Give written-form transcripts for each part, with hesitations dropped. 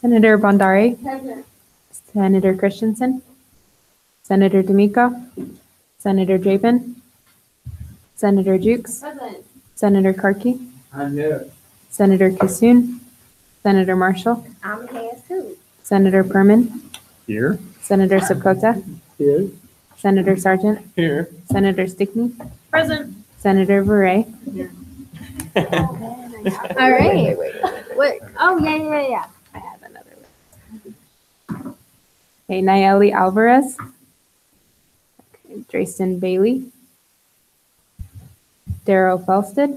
Senator Bondari, Present. Senator Christensen, Senator D'Amico, Senator Japin, Senator Jukes, Present. Senator Karki, I'm here. Senator Kissoon, Senator Marshall, I'm here too. Senator Perman, Here. Senator Subkota, Here. Senator Sargent, Here. Senator Stickney, Present. Senator Beret, All right. Wait. Oh, yeah. I have another one. Okay, Nayeli Alvarez. Okay, Drayston Bailey. Darrow Felsted.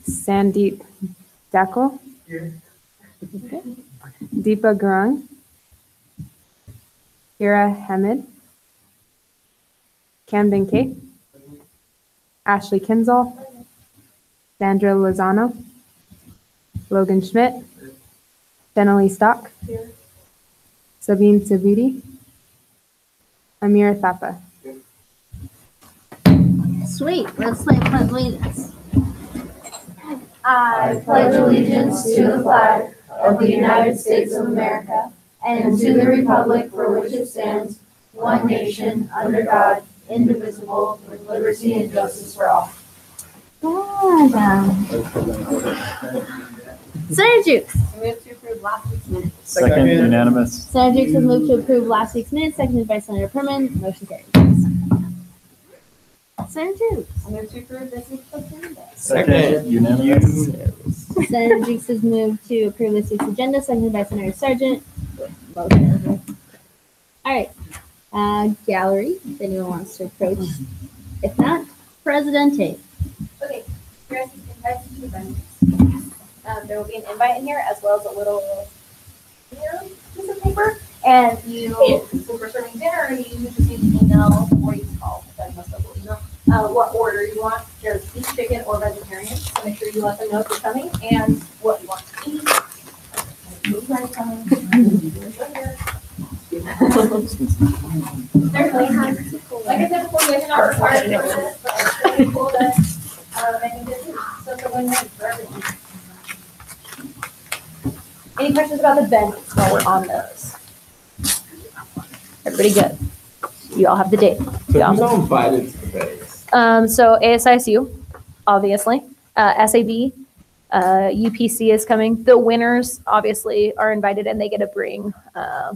Sandeep Dakal. Here. Okay. Deepa Gurung. Kira Hamid. Camden Kate. Ashley Kinzel. Sandra Lozano. Logan Schmidt. Denali Stock. Sabine Sabiti. Amir Thapa. Sweet. Let's play Pledge Allegiance. I pledge allegiance to the flag of the United States of America and to the republic for which it stands, one nation, under God, indivisible, with liberty and justice for all. Senator Jukes. Move to approve last week's minutes. Second, unanimous. Senator Jukes has moved to approve last week's minutes, seconded by Senator Perman. Motion carries. Senator Jukes. I move to approve this week's agenda. Second, unanimous. Senator Jukes has moved to approve this week's agenda, seconded by Senator Sargent. Motion. All right. Gallery, if anyone wants to approach. If not, Presidente. Okay, here's the invite to the event. There will be an invite in here as well as a little piece of paper. And so for serving dinner, you just need to email or you can call, that must have email, what order you want. There's beef, chicken, or vegetarian. So make sure you let them know if you're coming and what you want to eat. There's like a like I said before, you guys are not required to do this, but it's really cool that I can get this. So it's a win-win for everyone. Any questions about the bennies while we're on those? Everybody good? You all have the date. So who's all invited to the base? So ASISU, obviously, SAB, UPC is coming. The winners obviously are invited and they get to bring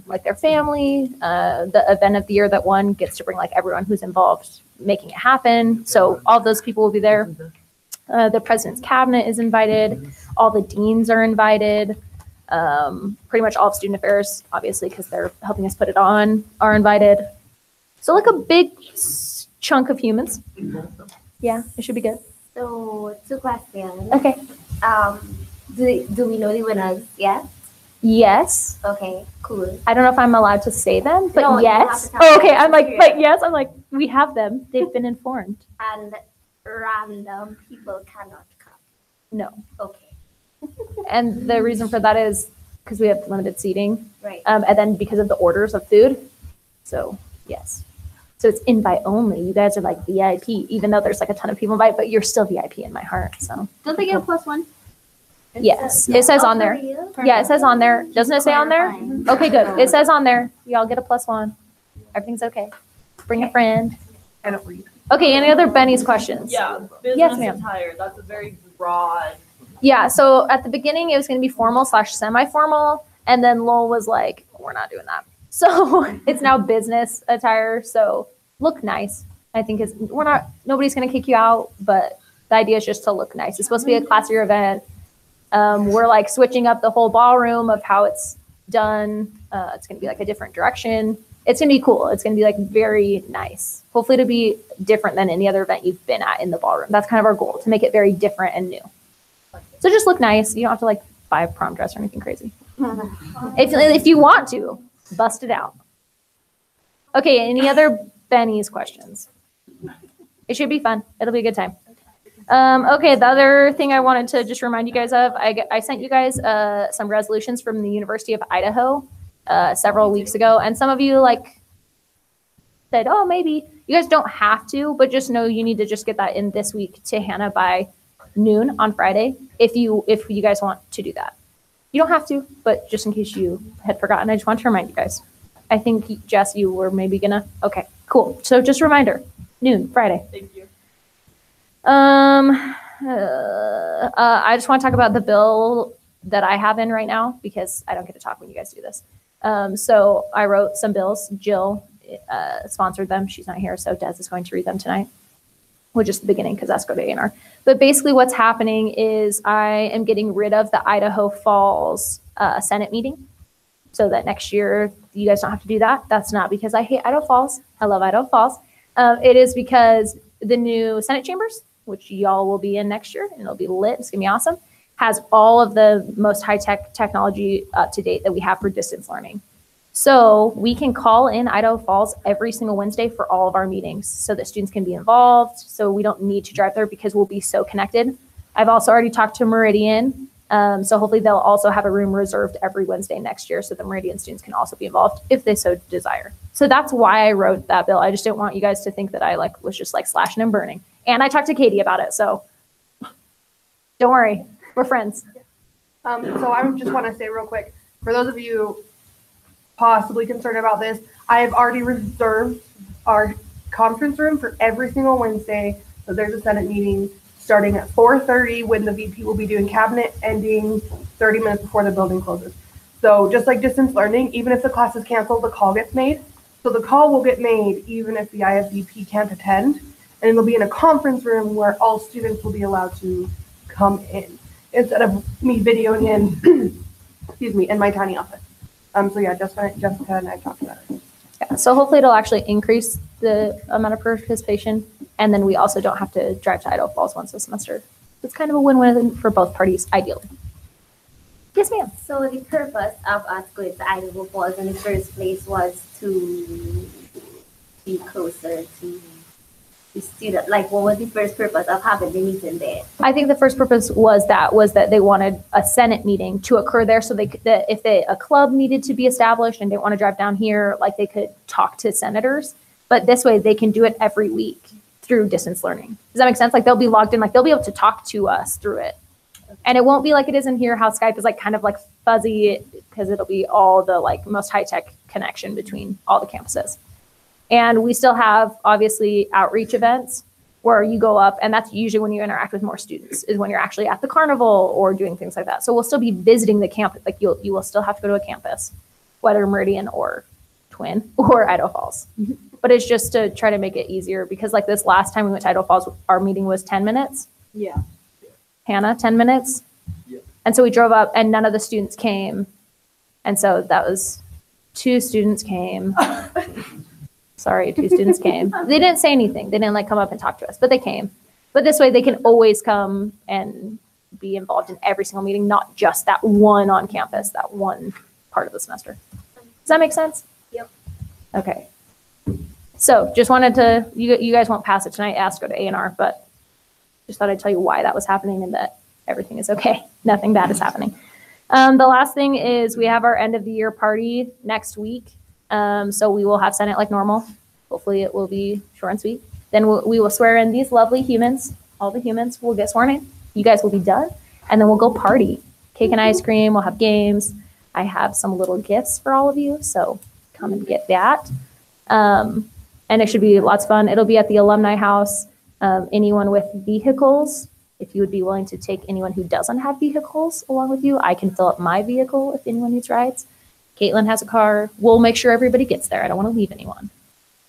like their family. The event of the year that won gets to bring like everyone who's involved making it happen. So all those people will be there. The president's cabinet is invited. All the deans are invited. Pretty much all of student affairs, obviously, because they're helping us put it on, are invited. So like a big chunk of humans. Yeah, it should be good. So, 2 questions. Okay. Do we know the winners yet? Yes. Okay, cool. I don't know if I'm allowed to say them, but No, you have yes. to tell Oh, okay. us. I'm like, but yes. I'm like, we have them. They've been informed. And random people cannot come. No. Okay, And the reason for that is because we have limited seating, right. and then because of the orders of food. So yes. So it's invite only. You guys are like VIP, even though there's like a ton of people invite, but you're still VIP in my heart. So Don't they get a +1? yes, it says on there. Yeah, it says on there. Doesn't it say on there? Okay, good. It says on there. Y'all get a +1. Everything's okay. Bring a friend. I don't read. Okay, any other Benny's questions? Yeah, business Yes, ma'am. attire. That's a very broad. Yeah, so at the beginning it was going to be formal / semi-formal, and then Lowell was like, we're not doing that. So it's now business attire. So look nice. I think nobody's going to kick you out, but the idea is just to look nice. It's supposed to be a classier event. We're like switching up the whole ballroom of how it's done. It's going to be like a different direction. It's going to be cool. It's going to be like very nice. Hopefully to be different than any other event you've been at in the ballroom. That's kind of our goal, to make it very different and new. So just look nice. You don't have to like buy a prom dress or anything crazy. If you want to, bust it out. Okay, any other Benny's questions? It should be fun. It'll be a good time. Okay, the other thing I wanted to just remind you guys of, I sent you guys some resolutions from the University of Idaho several weeks ago, and some of you like said, oh, maybe. You guys don't have to, but just know you need to just get that in this week to Hannah by noon on Friday if you guys want to do that. You don't have to, but just in case you had forgotten, I just want to remind you guys. I think, Jess, you were maybe gonna, okay, cool. So just a reminder, noon, Friday. Thank you. I just want to talk about the bill that I have in right now because I don't get to talk when you guys do this. So I wrote some bills. Jill sponsored them. She's not here, so Des is going to read them tonight, which is the beginning because that's go to A&R. But basically what's happening is I am getting rid of the Idaho Falls Senate meeting so that next year you guys don't have to do that. That's not because I hate Idaho Falls. I love Idaho Falls. It is because the new Senate chambers, which y'all will be in next year, and it'll be lit, it's gonna be awesome, has all of the most high-tech technology up to date that we have for distance learning. So we can call in Idaho Falls every single Wednesday for all of our meetings so that students can be involved, so we don't need to drive there because we'll be so connected. I've also already talked to Meridian, so hopefully they'll also have a room reserved every Wednesday next year so the Meridian students can also be involved if they so desire. So that's why I wrote that bill. I just didn't want you guys to think that I was just slashing and burning. And I talked to Katie about it, so don't worry, we're friends. So I just want to say real quick, for those of you possibly concerned about this, I have already reserved our conference room for every single Wednesday. So there's a Senate meeting starting at 4:30 when the VP will be doing cabinet, ending 30 minutes before the building closes. So just like distance learning, even if the class is canceled, the call gets made. So the call will get made even if the IFVP can't attend. And it'll be in a conference room where all students will be allowed to come in instead of me videoing in, excuse me, in my tiny office. So yeah, Jessica and I talked about it. Yeah, so hopefully it'll actually increase the amount of participation, and then we also don't have to drive to Idaho Falls once a semester. It's kind of a win-win for both parties, ideally. Yes, ma'am. So the purpose of us going to Idaho Falls in the first place was to be closer to the student. Like, what was the first purpose of having the meeting there? I think the first purpose was that they wanted a Senate meeting to occur there, so that if a club needed to be established and didn't want to drive down here, they could talk to senators. But this way, they can do it every week through distance learning. Does that make sense? They'll be logged in, they'll be able to talk to us through it, and it won't be like it is in here. How Skype is kind of fuzzy because it'll be all the most high tech connection between all the campuses. And we still have, obviously, outreach events where you go up, and that's usually when you interact with more students, is when you're actually at the carnival or doing things like that. So we'll still be visiting the campus. You will still have to go to a campus, whether Meridian or Twin or Idaho Falls. But it's just to try to make it easier because this last time we went to Idaho Falls, our meeting was 10 minutes. Yeah. Hannah, 10 minutes. Yeah. And so we drove up and none of the students came. And so that was 2 students came. Sorry, 2 students came. They didn't say anything. They didn't come up and talk to us, but they came. But this way they can always come and be involved in every single meeting, not just that one on campus, that one part of the semester. Does that make sense? Yep. Okay. So just wanted to, you guys won't pass it tonight, ask go to A&R, but just thought I'd tell you why that was happening and that everything is okay. Nothing bad is happening. The last thing is we have our end of the year party next week. So we will have Senate like normal. Hopefully it will be short and sweet. Then we will swear in these lovely humans. All the humans will get sworn in. You guys will be done. And then we'll go party. Cake and ice cream. We'll have games. I have some little gifts for all of you. So come and get that. And it should be lots of fun. It'll be at the alumni house. Anyone with vehicles, if you would be willing to take anyone who doesn't have vehicles along with you, I can fill up my vehicle if anyone needs rides. Caitlin has a car. We'll make sure everybody gets there. I don't want to leave anyone.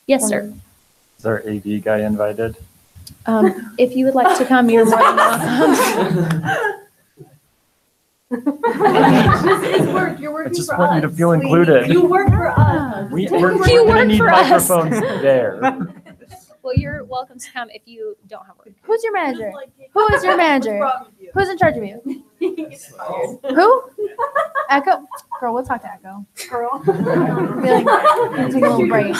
Yes, sir. Is our AV guy invited? If you would like to come, you're more than welcome. It's work. You're I working just for want us. you to feel included. You work for us. We're You going work to need for us. microphones there. Well, you're welcome to come if you don't have work. Who's your manager? Who is your manager? What's wrong with you? Who's in charge of you? Who? Echo? Girl, we'll talk to Echo. Girl. Be like, take a little break.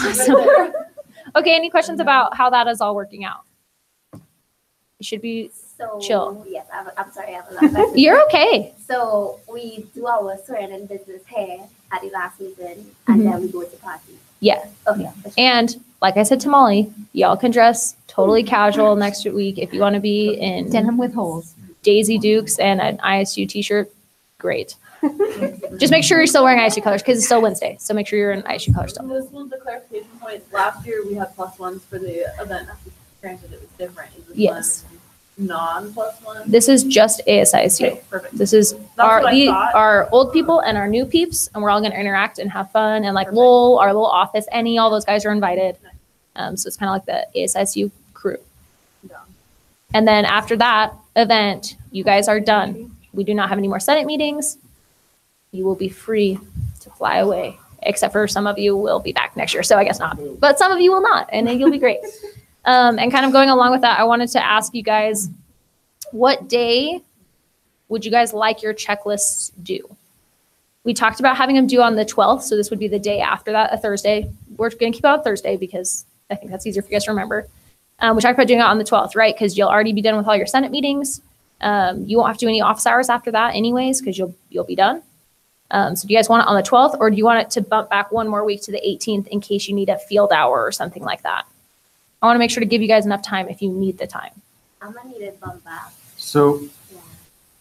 Okay, any questions about how that is all working out? It should be, So, Chill. Yes, I'm sorry, I have a lot of questions. you're okay. So we do our swearing in business here at the last meeting, and then we go to party. Yeah. Okay. And like I said to Molly, y'all can dress totally casual next week. If you want to be in Denim with holes. Daisy Dukes and an ISU t-shirt, great. Just make sure you're still wearing ISU colors because it's still Wednesday. So make sure you're in ISU colors still. This was the clarification point. Last year we had +1s for the event. Granted, it was different. Is this Yes. one non-+1? This is just ASISU. Okay, perfect. This is what I thought. our old people and our new peeps, and we're all going to interact and have fun. And like Lowell, our little office, Annie, all those guys are invited. So it's kind of like the ASISU crew. Yeah. And then after that event, you guys are done. We do not have any more Senate meetings. You will be free to fly away, except for some of you will be back next year. So I guess not, but some of you will not, and then you'll be great. And kind of going along with that, I wanted to ask you guys, what day would you guys like your checklists due? We talked about having them due on the 12th, so this would be the day after that, a Thursday. We're going to keep it on Thursday because I think that's easier for you guys to remember. We talked about doing it on the 12th, right? Because you'll already be done with all your Senate meetings. You won't have to do any office hours after that anyways, because you'll be done. So do you guys want it on the 12th, or do you want it to bump back one more week to the 18th in case you need a field hour or something like that? I want to make sure to give you guys enough time if you need the time. I'm gonna need it bumped back. So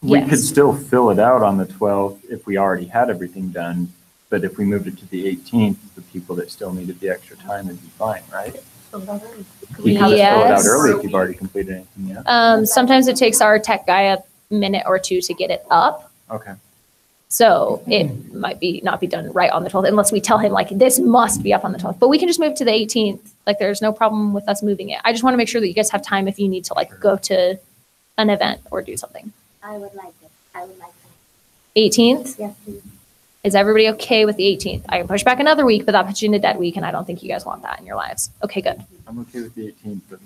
we could Yes. still fill it out on the 12th if we already had everything done. But if we moved it to the 18th, the people that still needed the extra time would be fine, right? You can just fill it out Yes. early if you've already completed anything yet. Sometimes it takes our tech guy a minute or two to get it up. Okay. So it might not be done right on the 12th unless we tell him like this must be up on the 12th. But we can just move to the 18th. Like there's no problem with us moving it. I just want to make sure that you guys have time if you need to like go to an event or do something. I would like it. 18th? Yes, please. Is everybody okay with the 18th? I can push back another week, but that puts you in a dead week, and I don't think you guys want that in your lives. Okay, good. I'm okay with the 18th, but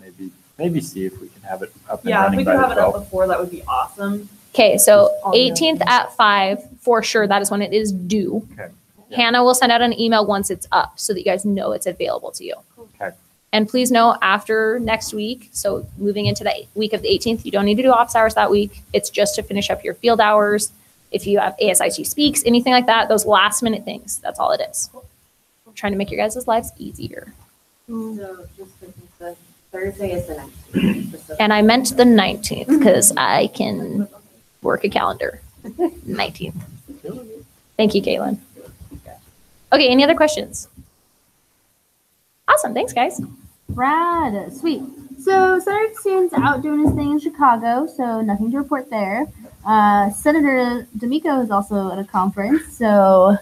maybe see if we can have it up and Yeah, if running we by could the have it up 12th. before, that would be awesome. Okay, so All the 18th at 5, for sure, that is when it is due. Okay. Yeah. Hannah will send out an email once it's up so that you guys know it's available to you. Okay. And please know after next week, so moving into the week of the 18th, you don't need to do office hours that week. It's just to finish up your field hours. If you have ASIG speaks, anything like that, those last minute things, that's all it is. I'm trying to make your guys' lives easier. So just to confirm, Thursday is the 19th. And I meant the 19th because I can work a calendar. 19th. Thank you, Caitlin. Okay, any other questions? Awesome, thanks guys. Rad, sweet. So Senator Kucin's out doing his thing in Chicago, so nothing to report there. Senator D'Amico is also at a conference, so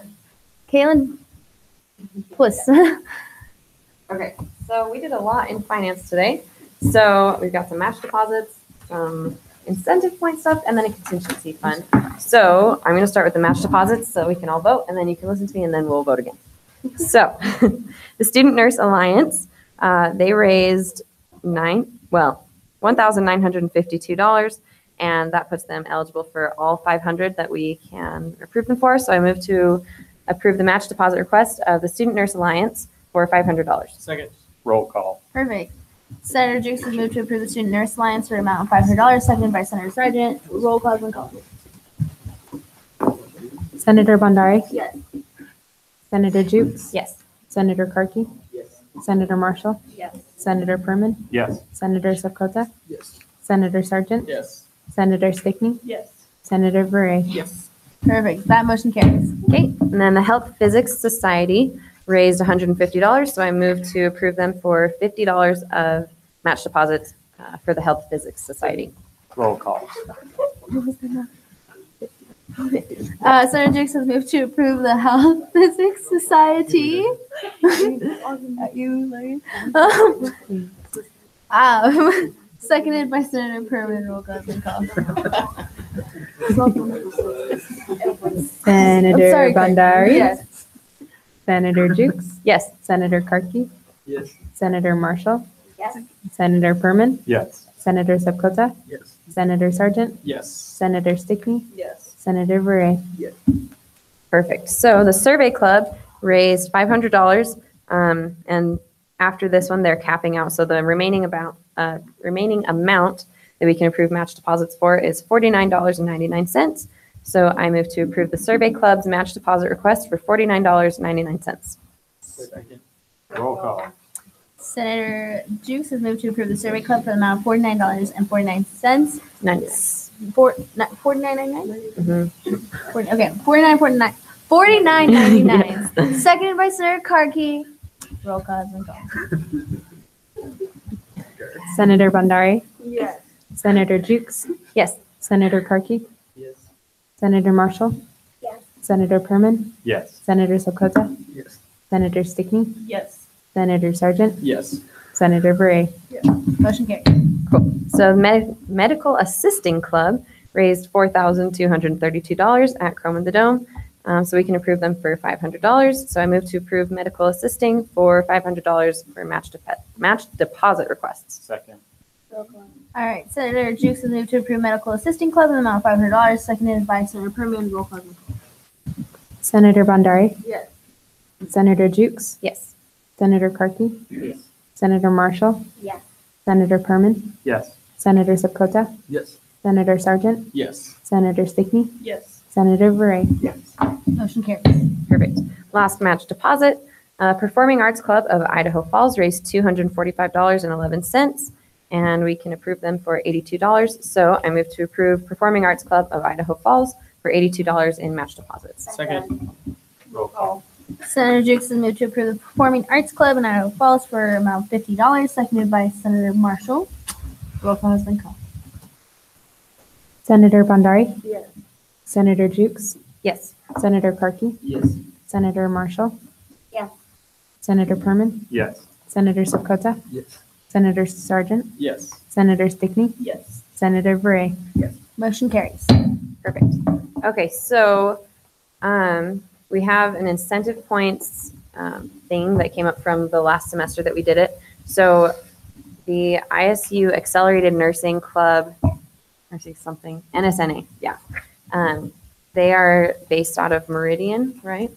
Kaylin, puss. Okay, so we did a lot in finance today. So we've got some match deposits, some incentive point stuff, and then a contingency fund. So I'm going to start with the match deposits so we can all vote, and then you can listen to me, and then we'll vote again. So the Student Nurse Alliance, they raised $1,952, and that puts them eligible for all 500 that we can approve them for. So I move to approve the match deposit request of the Student Nurse Alliance for $500. Second. Roll call. Perfect. Senator Jukes has moved to approve the Student Nurse Alliance for an amount of $500, seconded by Senator Sargent. Roll call, one call. Senator Bondari? Yes. Senator Jukes? Yes. Senator Karki? Yes. Senator Marshall? Yes. Senator Perman? Yes. Senator Sakota? Yes. Senator Sargent? Yes. Senator Stickney? Yes. Senator Bure? Yes. Perfect. That motion carries. Okay, and then the Health Physics Society raised $150, so I move to approve them for $50 of match deposits for the Health Physics Society. Roll call. Senator Jukes has moved to approve the Health Physics Society. Seconded by Senator Perman. Roll call, one call. Senator sorry, Karki. Bondari? Yes. Senator Jukes? Yes. Senator Karki? Yes. Senator Marshall? Yes. Senator Perman? Yes. Senator Sakota? Yes. Senator Sargent? Yes. Senator Stickney? Yes. Senator Bure? Perfect. So the Survey Club raised $500, and after this one, they're capping out. So the remaining amount that we can approve match deposits for is $49.99. So I move to approve the Survey Club's match deposit request for $49.99. Second. Roll call. Senator Jukes has moved to approve the Survey Club for the amount of $49.49. $49.99. Mhm. Okay, $49.99. Seconded by Senator Karki. Roll call has been called. Senator Bondari, Yes. Senator Jukes, Yes. Senator Karki, Yes. Senator Marshall, Yes. Senator Perman, Yes. Senator Sokota, Yes. Senator Stickney, Yes. Senator Sargent, Yes. Senator Bray. Motion carries. Cool. So Medical Assisting Club raised $4,232 at Chrome in the Dome. So we can approve them for $500. So I move to approve medical assisting for $500 for match deposit requests. Second. All right, Senator Jukes has moved to approve medical assisting club in the amount of $500, seconded by Senator Perman. Roll call. Senator Bondari, Yes. Senator Jukes, Yes. Senator Karki, Yes. Senator Marshall, Yes. Senator Perman, Yes. Senator Sokota, Yes. Senator Sargent, Yes. Senator Stickney, Yes. Senator Bray. Yes. Motion carries. Perfect. Last match deposit. Performing Arts Club of Idaho Falls raised $245.11, and we can approve them for $82. So I move to approve Performing Arts Club of Idaho Falls for $82 in match deposits. Second. Roll call. Senator Jukes has moved to approve the Performing Arts Club in Idaho Falls for an amount of $50, seconded by Senator Marshall. Roll call has been called. Senator Bondari, Yes. Senator Jukes, Yes. Senator Karki, Yes. Senator Marshall, Yes. Senator Perman, Yes. Senator Sokota, Yes. Senator Sargent, Yes. Senator Stickney, Yes. Senator Bray. Motion carries. Perfect. Okay, so we have an incentive points thing that came up from the last semester that we did it. So the ISU Accelerated Nursing Club, NSNA, yeah. They are based out of Meridian, right?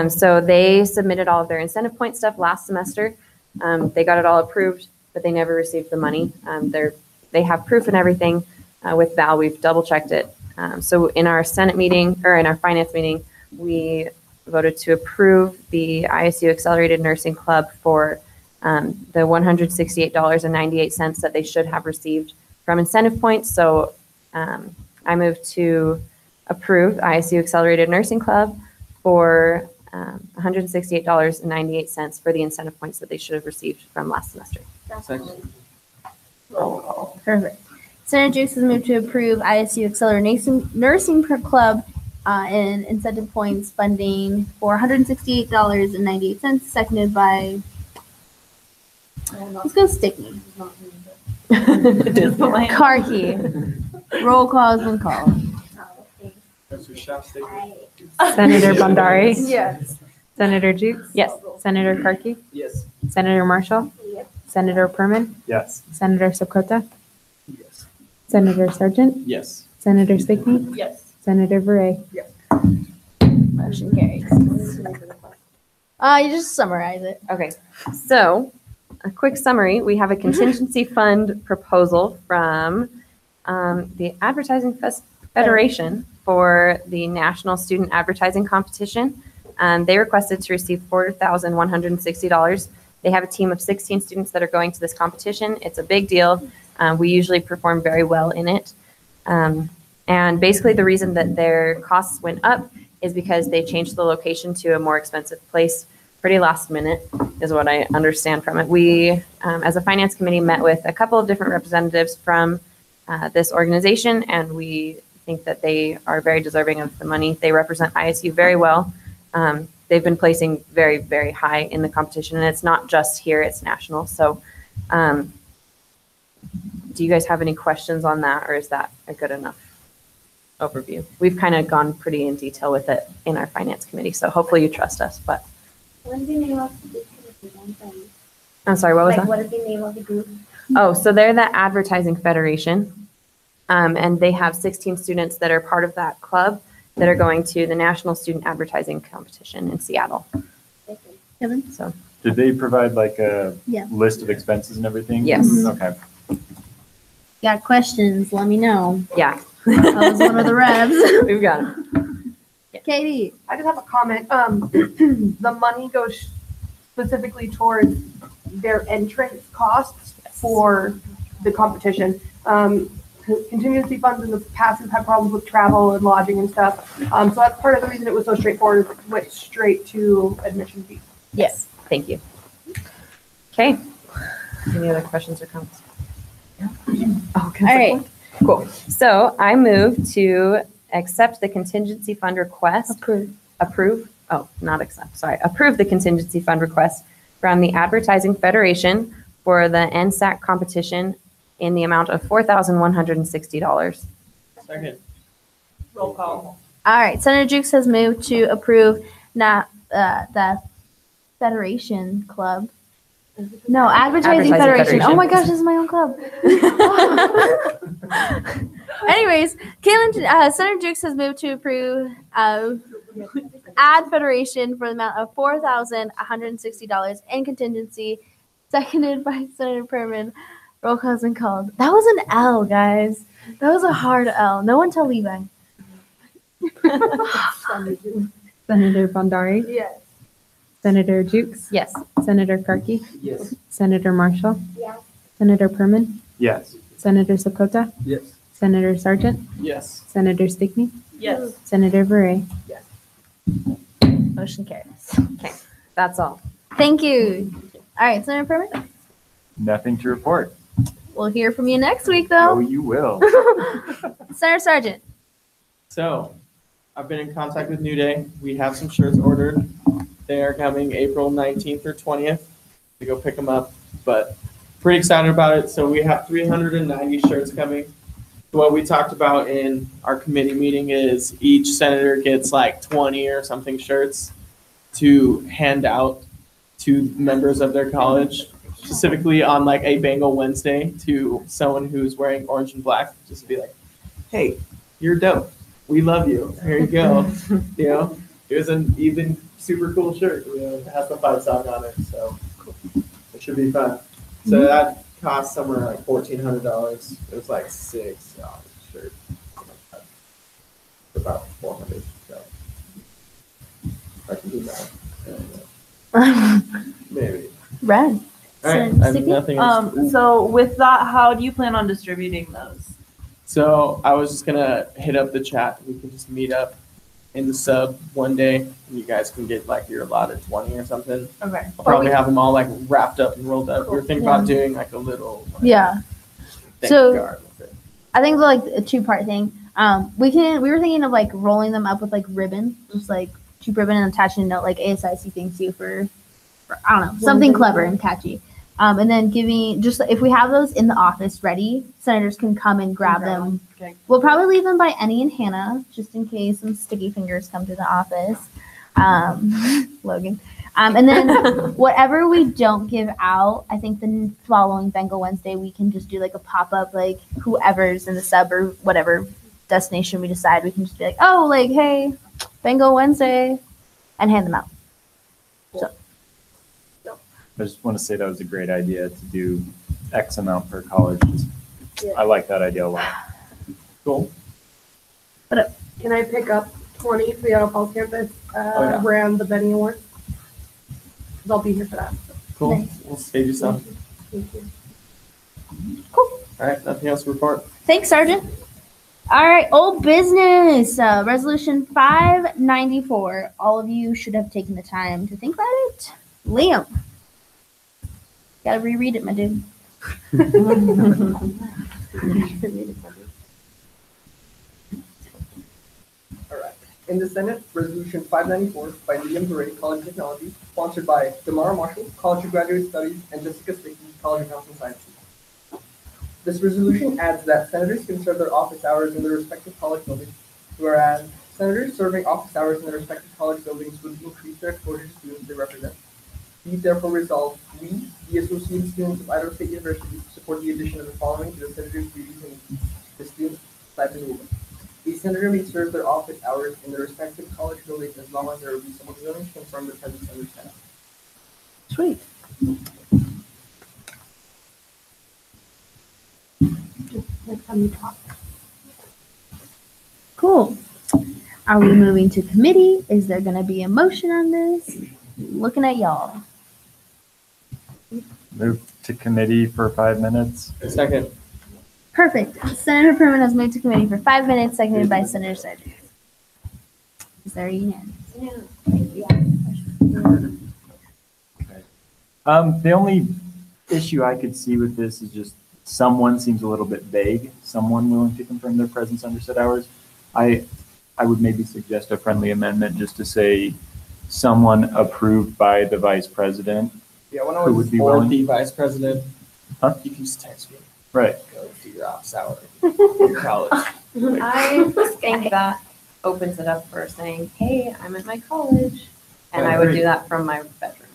So they submitted all of their incentive point stuff last semester. They got it all approved, but they never received the money. They have proof and everything. With Val, we've double checked it. So in our Senate meeting, or in our finance meeting, we voted to approve the ISU Accelerated Nursing Club for the $168.98 that they should have received from incentive points. So I move to approve ISU Accelerated Nursing Club for $168.98 for the incentive points that they should have received from last semester. Second. Perfect. Senator Jukes has moved to approve ISU Accelerated Nursing Club and incentive points funding for $168.98, seconded by, let's go Stickney. Karki. Roll call has been called. Senator Bondari, Yes. Senator Jukes, Yes. Senator Karki, Yes. Senator Marshall, Yes. Senator Perman, Yes. Senator Sokota, Yes. Senator Sargent, Yes. Senator Stickney, Yes. Senator Bray. Motion carries. You just summarize it. Okay, so a quick summary. We have a contingency fund proposal from the Advertising Federation for the National Student Advertising Competition. They requested to receive $4,160. They have a team of 16 students that are going to this competition. It's a big deal. We usually perform very well in it. And basically the reason that their costs went up is because they changed the location to a more expensive place pretty last minute, is what I understand from it. We, as a finance committee, met with a couple of different representatives from this organization, and we think that they are very deserving of the money. They represent ISU very well. They've been placing very, very high in the competition, and it's not just here, it's national. So do you guys have any questions on that, or is that a good enough overview? We've kind of gone pretty in detail with it in our finance committee, so hopefully you trust us, but What is the name of the group? I'm sorry, what was Like, that? what is the name of the group? Oh, so they're the Advertising Federation, and they have 16 students that are part of that club that are going to the National Student Advertising Competition in Seattle. Kevin? So, Did they provide like a Yeah. list of expenses and everything? Yes. Okay. Got questions? Let me know. yeah, I was one of the reps. we've got it. Katie. I just have a comment. The money goes specifically towards their entrance costs for the competition. Because contingency funds in the past have had problems with travel and lodging and stuff. So that's part of the reason it was so straightforward. It went straight to admission fees. Yes, thank you. Okay. Any other questions or comments? Oh, All right. cool. So I move to accept the contingency fund request. Approve. Oh, not accept. Sorry. Approve the contingency fund request from the Advertising Federation for the NSAC competition in the amount of $4,160. Second. Roll call. All right. Senator Jukes has moved to approve the Federation Club. No, Advertising Federation. Oh my gosh, this is my own club. Anyways, Senator Jukes has moved to approve Ad Federation for the amount of $4,160 in contingency, seconded by Senator Perman. Roll call has been called. That was an L, guys. That was a hard L. No one tell Levi. Senator Bondari, Yes. Senator Jukes, Yes. Senator Karki, Yes. Senator Marshall, Yes. Senator Perman, Yes. Senator Sakota, Yes. Senator Sargent, Yes. Senator Stickney, Yes. Senator Beret. Motion carries. Okay. That's all. Thank you. All right, Senator Perman. Nothing to report. We'll hear from you next week, Oh, though. you will. Senator Sargent. So, I've been in contact with New Day. We have some shirts ordered. They are coming April 19th or 20th to go pick them up, but pretty excited about it. So we have 390 shirts coming. What we talked about in our committee meeting is each senator gets like 20 or something shirts to hand out to members of their college, specifically on like a Bengal Wednesday to someone who's wearing orange and black. Just be like, hey, you're dope. We love you. Here you go. You know, it was an even super cool shirt. You know, it has the fight song on it, so it should be fun. So that cost somewhere like $1,400. It was like $6 shirt. About 400. So I can do that. Maybe. Red. All right. Sticky? I have nothing else. So with that, how do you plan on distributing those? So I was just gonna hit up the chat. We can just meet up in the sub one day. And you guys can get like your allotted 20 or something. Okay. I'll probably have them all like wrapped up and rolled up. We're thinking about doing like a little Yeah. thank So- you card with it. I think like a two-part thing. We were thinking of like rolling them up with like ribbon, just like cheap ribbon and attaching a note like ASIC thanks you for I don't know, something clever and catchy. And then giving just if we have those in the office ready, senators can come and grab them. Okay. We'll probably leave them by Annie and Hannah just in case some sticky fingers come to the office. Logan. And then whatever we don't give out, I think the following Bengal Wednesday, we can just do like a pop-up, like whoever's in the sub or whatever destination we decide, we can just be like, oh, like, hey, Bengal Wednesday, and hand them out. I just want to say that was a great idea to do X amount per college. I like that idea a lot. Cool. Can I pick up 20 for the Auto Falls campus yeah. around the Benny Awards? Because I'll be here for that. Cool. Nice. We'll save you some. Thank you. Cool. All right. Nothing else to report. Thanks, Sergeant. All right, old business. Resolution 594. All of you should have taken the time to think about it. Liam. Gotta reread it, my dude. All right. In the Senate, Resolution 594 by Liam Beret, College of Technology, sponsored by Damara Marshall, College of Graduate Studies, and Jessica Stickney, College of Health and Sciences. This resolution adds that senators can serve their office hours in their respective college buildings, whereas senators serving office hours in their respective college buildings would increase their exposure to students they represent. Be therefore resolved, we, the Associated Students of Idaho State University, support the addition of the following to the senator's duties and the student stipend rule. A senator may serve their office hours in their respective college buildings as long as there will be someone willing to confirm the presence of their staff. Sweet. Cool. Are we moving to committee? Is there going to be a motion on this? Looking at y'all. Move to committee for 5 minutes. Second. Perfect. Senator Perman has moved to committee for 5 minutes, seconded by Senator Sargent. Is there a unanimous? The only issue I could see with this is just someone seems a little bit vague. Someone willing to confirm their presence under set hours. I would maybe suggest a friendly amendment just to say someone approved by the vice president. Yeah, when I Who was would be Or willing? the vice president. Huh? You can just text me. Right. Go do your office hour in college. I think that opens it up for saying, hey, I'm at my college. And I I would agree. do that from my bedroom.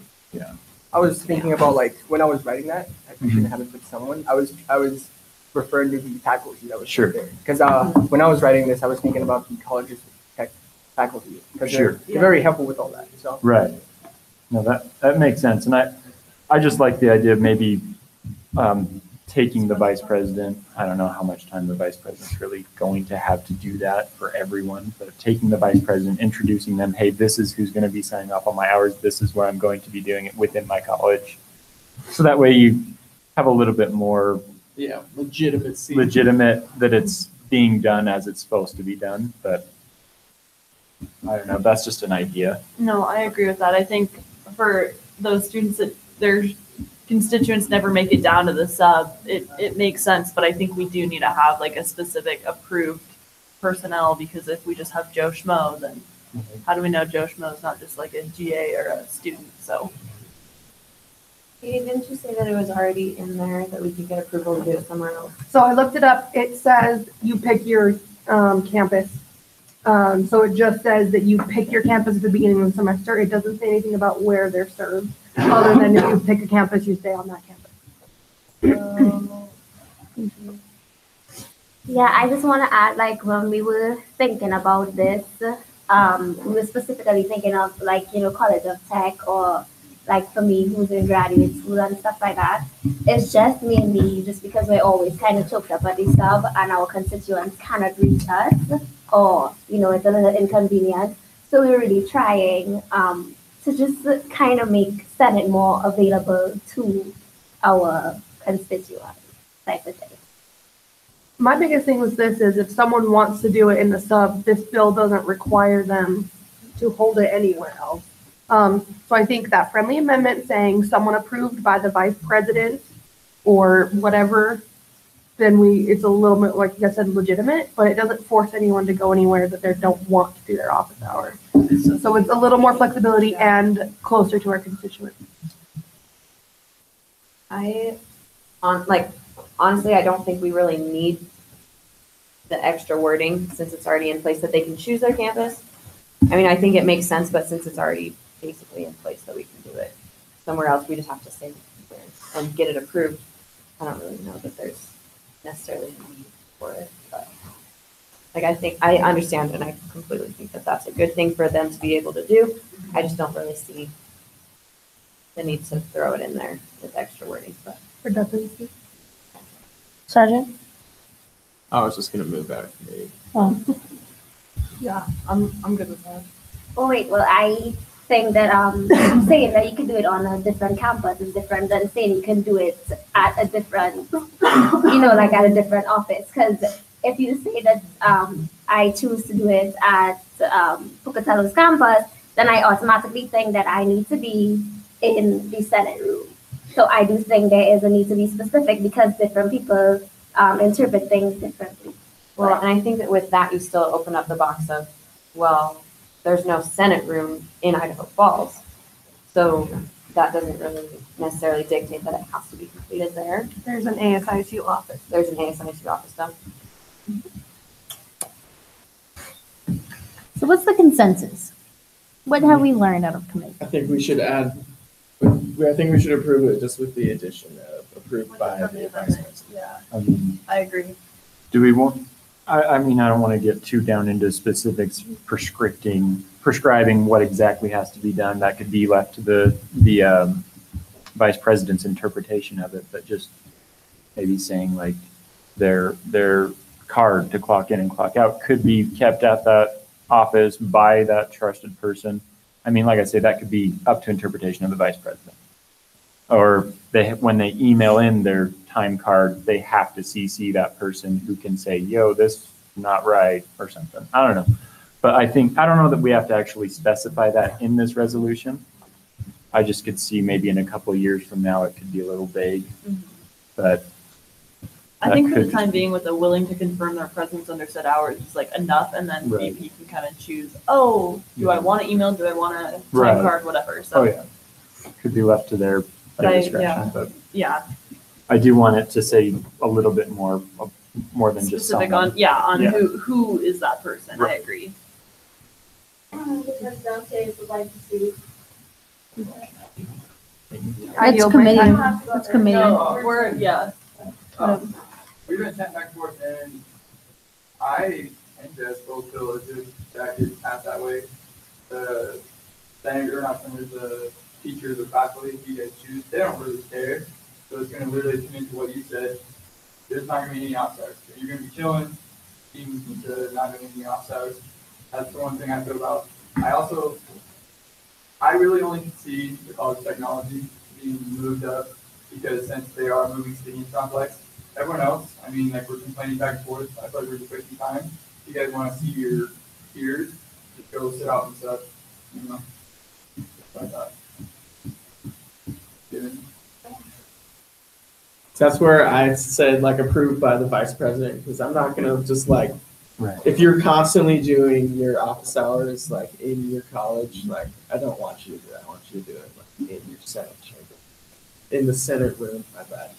I was thinking about like when I was writing that, I shouldn't have it with someone. I was referring to the faculty that was Sure. there. Because when I was writing this, I was thinking about the college's tech faculty. Because Sure. they're very helpful with all that. So Right. No, that makes sense. And I just like the idea of maybe taking the vice president. I don't know how much time the vice president's really going to have to do that for everyone, but taking the vice president, introducing them, hey, this is who's going to be signing off on my hours. This is where I'm going to be doing it within my college. So that way you have a little bit more Yeah, legitimacy. legitimate that it's being done as it's supposed to be done. But I don't know. That's just an idea. No, I agree with that. I think for those students that their constituents never make it down to the sub, it makes sense, but I think we do need to have like a specific approved personnel, because if we just have Joe Schmo, then how do we know Joe Schmo is not just like a GA or a student? So Didn't you say that it was already in there, that we could get approval to do it somewhere else? So I looked it up. It says you pick your campus. So it just says that you pick your campus at the beginning of the semester. It doesn't say anything about where they're served, other than if you pick a campus, you stay on that campus. Yeah, I just want to add, like, when we were thinking about this, we were specifically thinking of, like, College of Tech, or, like, for me, who's in graduate school and stuff like that. It's just mainly just because we're always kind of choked up at the sub and our constituents cannot reach us, or, it's a little inconvenient. So we're really trying to just kind of make Senate more available to our constituents, type of thing. My biggest thing with this is if someone wants to do it in the sub, this bill doesn't require them to hold it anywhere else. So I think that friendly amendment saying someone approved by the vice president or whatever, then it's a little bit, like I said, legitimate, but it doesn't force anyone to go anywhere that they don't want to do their office hours. So it's a little more flexibility and closer to our constituents. Honestly, I don't think we really need the extra wording, since it's already in place that they can choose their campus. I mean, I think it makes sense, but since it's already basically in place that we can do it somewhere else, we just have to say where and get it approved. I don't really know that there's necessarily a need for it, but I understand, and I completely think that that's a good thing for them to be able to do. I just don't really see the need to throw it in there with extra wording, but. Redundancy. Sergeant? I was just gonna move out of committee. yeah, I'm good with that. Oh, wait, well, I think that saying that you can do it on a different campus is different than saying you can do it at a different, like at a different office. Because if you say that I choose to do it at Pocatello's campus, then I automatically think that I need to be in the Senate room. So I do think there is a need to be specific, because different people interpret things differently. Well, and I think that with that, you still open up the box of, well, there's no Senate room in Idaho Falls. So that doesn't really necessarily dictate that it has to be completed there. There's an ASISU office. There's an ASISU office though. So what's the consensus? What have we learned out of committee? I think we should approve it just with the addition of approved by the vice president. Yeah, I mean, I agree. do we want, I mean, I don't want to get too down into specifics prescribing what exactly has to be done. That could be left to the vice president's interpretation of it, but just maybe saying like their card to clock in and clock out could be kept at that office by that trusted person. I mean, like I say, that could be up to interpretation of the vice president. Or when they email in their time card, they have to CC that person who can say, yo, this is not right or something. I don't know. But I don't know that we have to actually specify that in this resolution. I just could see maybe in a couple of years from now, it could be a little vague, but. I think for could the just time be- being, with the willing to confirm their presence under said hours is like enough, and then Right. maybe you can kind of choose, oh, do I want to email, do I want a time Right. card, whatever, so. Oh, yeah. Could be left to their But I- discretion, yeah. but Yeah, I do want it to say a little bit more than just specific someone. on Yeah. who is that person, I Right. agree. Because downstairs would like to see. It's committee. It's committee. No, we're, yeah. We've been chatting back and forth, and I and Jess both feel as if that gets passed that way. The senator, not senator, the teachers or faculty, if you guys choose, they don't really care. So it's going to literally come into what you said. There's not going to be any off hours. You're going to be chilling, even to not doing any off hours. That's the one thing I feel about. I really only can see the college of technology being moved up because since they are moving to the East Complex, everyone else, I mean, like we're complaining back and forth. I feel like we're just wasting time. If you guys want to see your peers, just go sit out and stuff. You know, like that. That's where I said like approved by the vice president, because I'm not gonna just like, Right. if you're constantly doing your office hours like in your college, like I don't want you to do that. I want you to do it like in your Senate chamber, in the Senate room. My bad.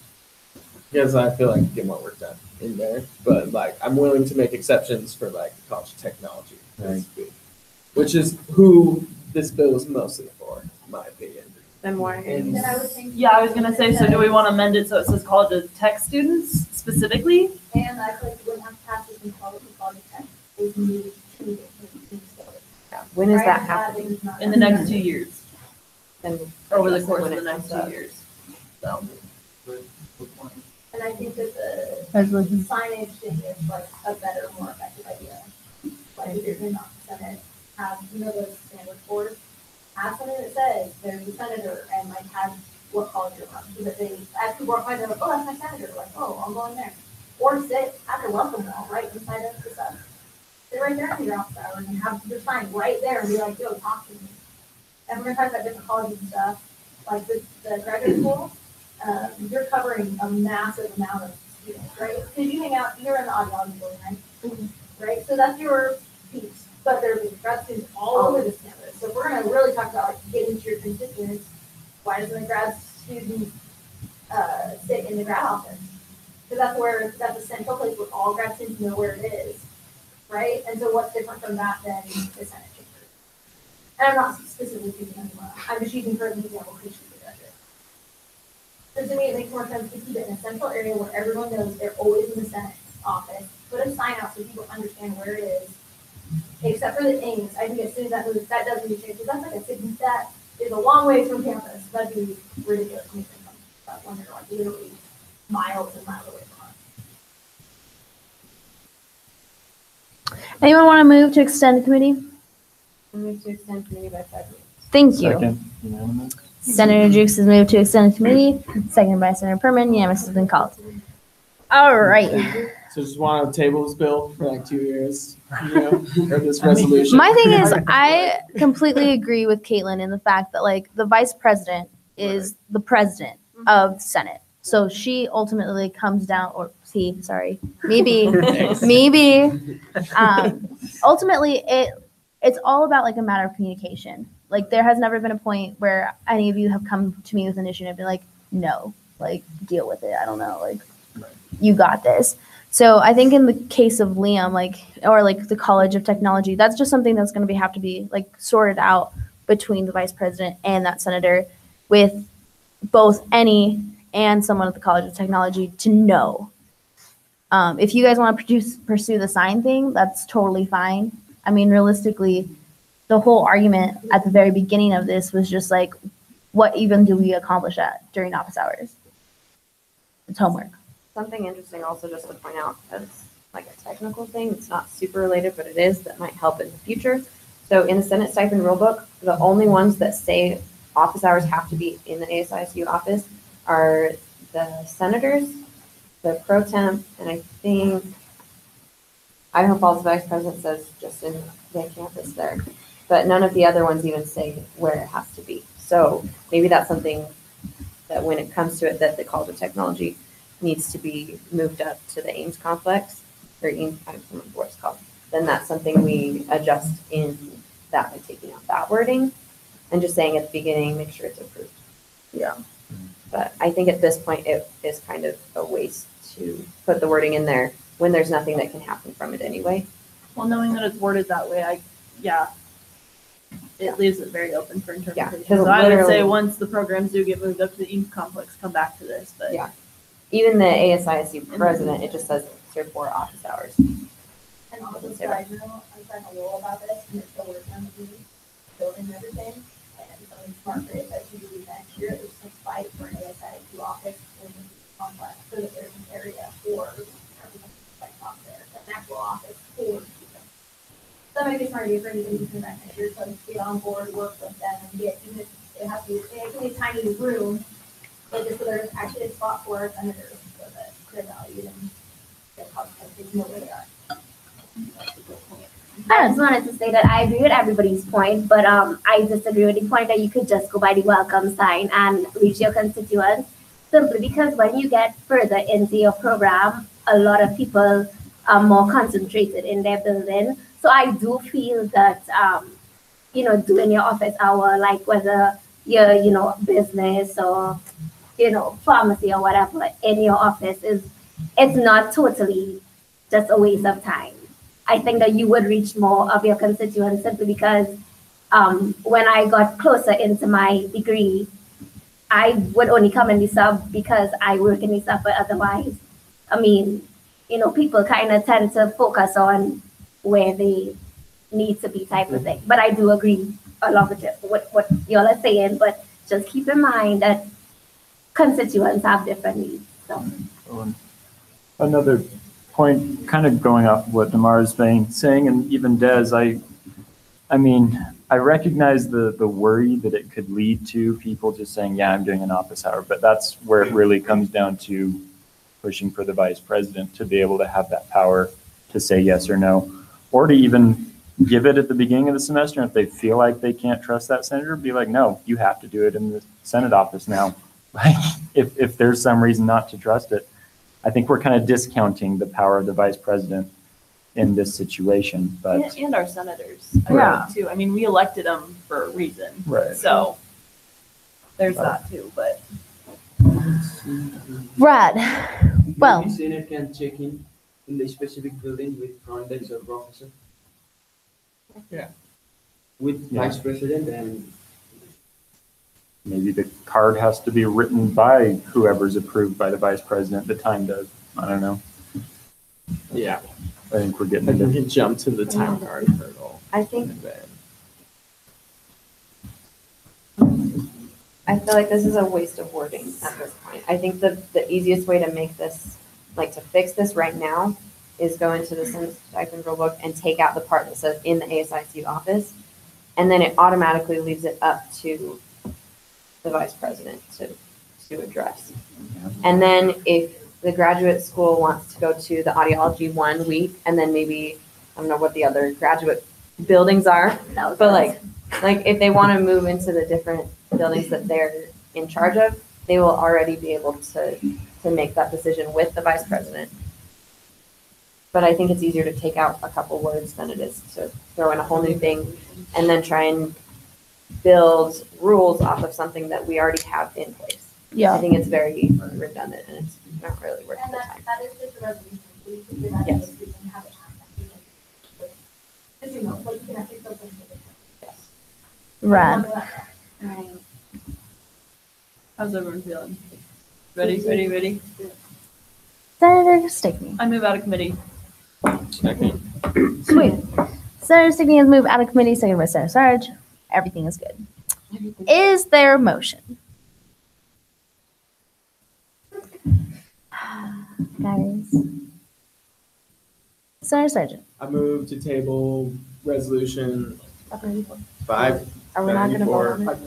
Because I feel like you get more work done in there, but like I'm willing to make exceptions for like the College of Technology, which is who this bill is mostly for, in my opinion. Then why? And Then I would think. Yeah, I was gonna say, so do we want to amend it so it says College of Tech students specifically? And I feel like you wouldn't have to pass this in college tech. They can be two different When is that happening? In the next 2 years, And over the course of when the it next comes 2 up. years. So, And I think that the Resolution. signage thing is like a better, more effective idea. Like if you're in the Senate, have, those standard boards, have something that says there's a senator and like have what college you're from. So that they, as people walk by, they're like, oh, that's my senator. Like, oh, I'm going there. Or sit at the welcome wall right inside of the sub. Sit right there in your office hours and have your sign right there and be like, yo, talk to me. And we're gonna talk about different colleges and stuff. Like the graduate school, you're covering a massive amount of students, right? Because you hang out, you're in the audiology building, right? Right, so that's your piece, but there's grad students all over this campus. So if we're gonna really talk about like getting to your constituents, why doesn't a grad student sit in the grad office? Because that's a central place where all grad students know where it is, right? And so what's different from that than the Senate chamber? And I'm not specifically speaking of anyone, I'm just using for an example because she's a graduate. So to me, it makes more sense to keep it in a central area where everyone knows they're always in the Senate office. Put a sign out so people understand where it is. Except for the Ames, I think as soon as that moves, that doesn't need to change. Because that's like a city that is a long way from campus. That'd be ridiculous to me when they're like literally miles and miles away from us. Anyone want to move to extend committee? Move to extend committee by 5 minutes. Thank you. Second, unanimous. Senator Jukes has moved to extend committee, seconded by Senator Perman. Unanimous has been called. All right. So just want to table this bill for like 2 years, or this resolution. My thing is, I completely agree with Caitlin in the fact that like the vice president is the president of the Senate. So she ultimately comes down, or he, sorry, maybe, ultimately it's all about like a matter of communication. Like there has never been a point where any of you have come to me with an issue and I've been like, no, like deal with it. I don't know, like you got this. So I think in the case of Liam, like, or like the College of Technology, that's just something that's going to have to be like sorted out between the vice president and that senator, with both any and someone at the College of Technology to know. If you guys want to pursue the sign thing, that's totally fine. I mean, realistically, the whole argument at the very beginning of this was just like, what even do we accomplish during office hours? It's homework. Something interesting also just to point out as like a technical thing, it's not super related, but it is, that might help in the future. So in the Senate stipend rulebook, the only ones that say office hours have to be in the ASISU office are the senators the pro temp, and I think Idaho Falls Vice President says just in Van Campus there, but none of the other ones even say where it has to be. So maybe that's something that when it comes to it, that the College of Technology needs to be moved up to the Ames complex, or Ames, I don't remember what it's called. Then that's something we adjust in that by taking out that wording and just saying at the beginning, make sure it's approved. Yeah. But I think at this point, it is kind of a waste to put the wording in there when there's nothing that can happen from it anyway. Well, knowing that it's worded that way, it leaves it very open for interpretation. because So I would say literally- once the programs do get moved up to the Eames complex, come back to this, but. Yeah. Even the ASISU president, it just says serve 4 office hours. And also, so I know, I'm trying to roll about this, and it's still working on the building and everything. And something smart for ASIQ to do next year, is to fight for an ASIQ office in the complex, so that there's an area for everything like up there, an actual office for students. So that might be smart idea for anything to do that next year, so get on board, work with them, and get, even if it has to be, it can be a tiny room, but just so there's actually a spot for our senators, so that they're valued and that consequences know where they are. I just wanted to say that I agree with everybody's point, but I disagree with the point that you could just go by the welcome sign and reach your constituents. Simply because when you get further into your program, a lot of people are more concentrated in their building. So I do feel that, doing your office hour, like whether you're, business or, pharmacy or whatever in your office it's not totally just a waste of time. I think that you would reach more of your constituents simply because when I got closer into my degree, I would only come in the sub because I work in the sub, but otherwise, people kind of tend to focus on where they need to be type of thing. But I do agree along with what y'all are saying, but just keep in mind that constituents have different needs. So. Another point, kind of going off what Damar is saying, and even Des, I recognize the worry that it could lead to people just saying, yeah, I'm doing an office hour, but that's where it really comes down to pushing for the vice president to be able to have that power to say yes or no, or to even give it at the beginning of the semester. And if they feel like they can't trust that senator, be like, no, you have to do it in the Senate office now. Like, if there's some reason not to trust it, I think we're kind of discounting the power of the vice president in this situation, but. And our senators, Right. too. I mean, we elected them for a reason. Right. So there's that too, but. Brad, well, Maybe Senate can check in the specific building with front desk or professor. Yeah. With Yeah. vice president and. Maybe the card has to be written by whoever's approved by the vice president. The time does. I don't know. Yeah. I think we're getting And then into. we jump to the time card hurdle. I think, And then- I feel like this is a waste of wording at this point. I think the easiest way to make this, to fix this right now is go into the Senate stipend rule book and take out the part that says in the ASIC office. And then it automatically leaves it up to the vice president to address. And then if the graduate school wants to go to the audiology 1 week, and then maybe, I don't know what the other graduate buildings are, but like if they want to move into the different buildings that they're in charge of, they will already be able to make that decision with the vice president. But I think it's easier to take out a couple words than it is to throw in a whole new thing and then try and build rules off of something that we already have in place. Yeah. I think it's very redundant and it's not really worth And the time. that is just a resolution. We can do that, Yes. we can have a time that we can. Because you can actually build things. Rad. Right. How's everyone feeling? Ready? Senator Stickney. I move out of committee. Second. Sweet. Senator Stickney has moved out of committee, second by Senator Sarge. Everything is good. Is there a motion? Guys. Senator Sargent. I move to table resolution 594. Are we not gonna vote on it?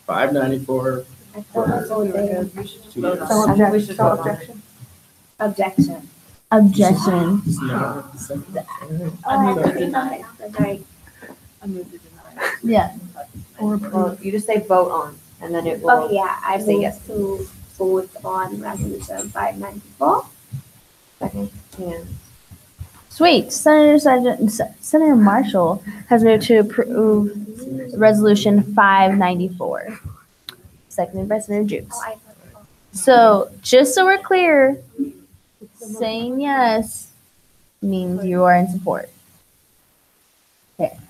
594. We should vote on it. Objection. We should vote on it. Objection. Objection. Oh, I have to say something after, sorry. I moved to deny. Yeah. Well, you just say vote on, and then it will. Oh, yeah, I say move yes. to vote on resolution 594. Second. And Sweet. Senator Marshall has moved to approve Resolution 594. Seconded by Senator Jukes. Oh, I So, just so we're clear, saying yes means you are in support.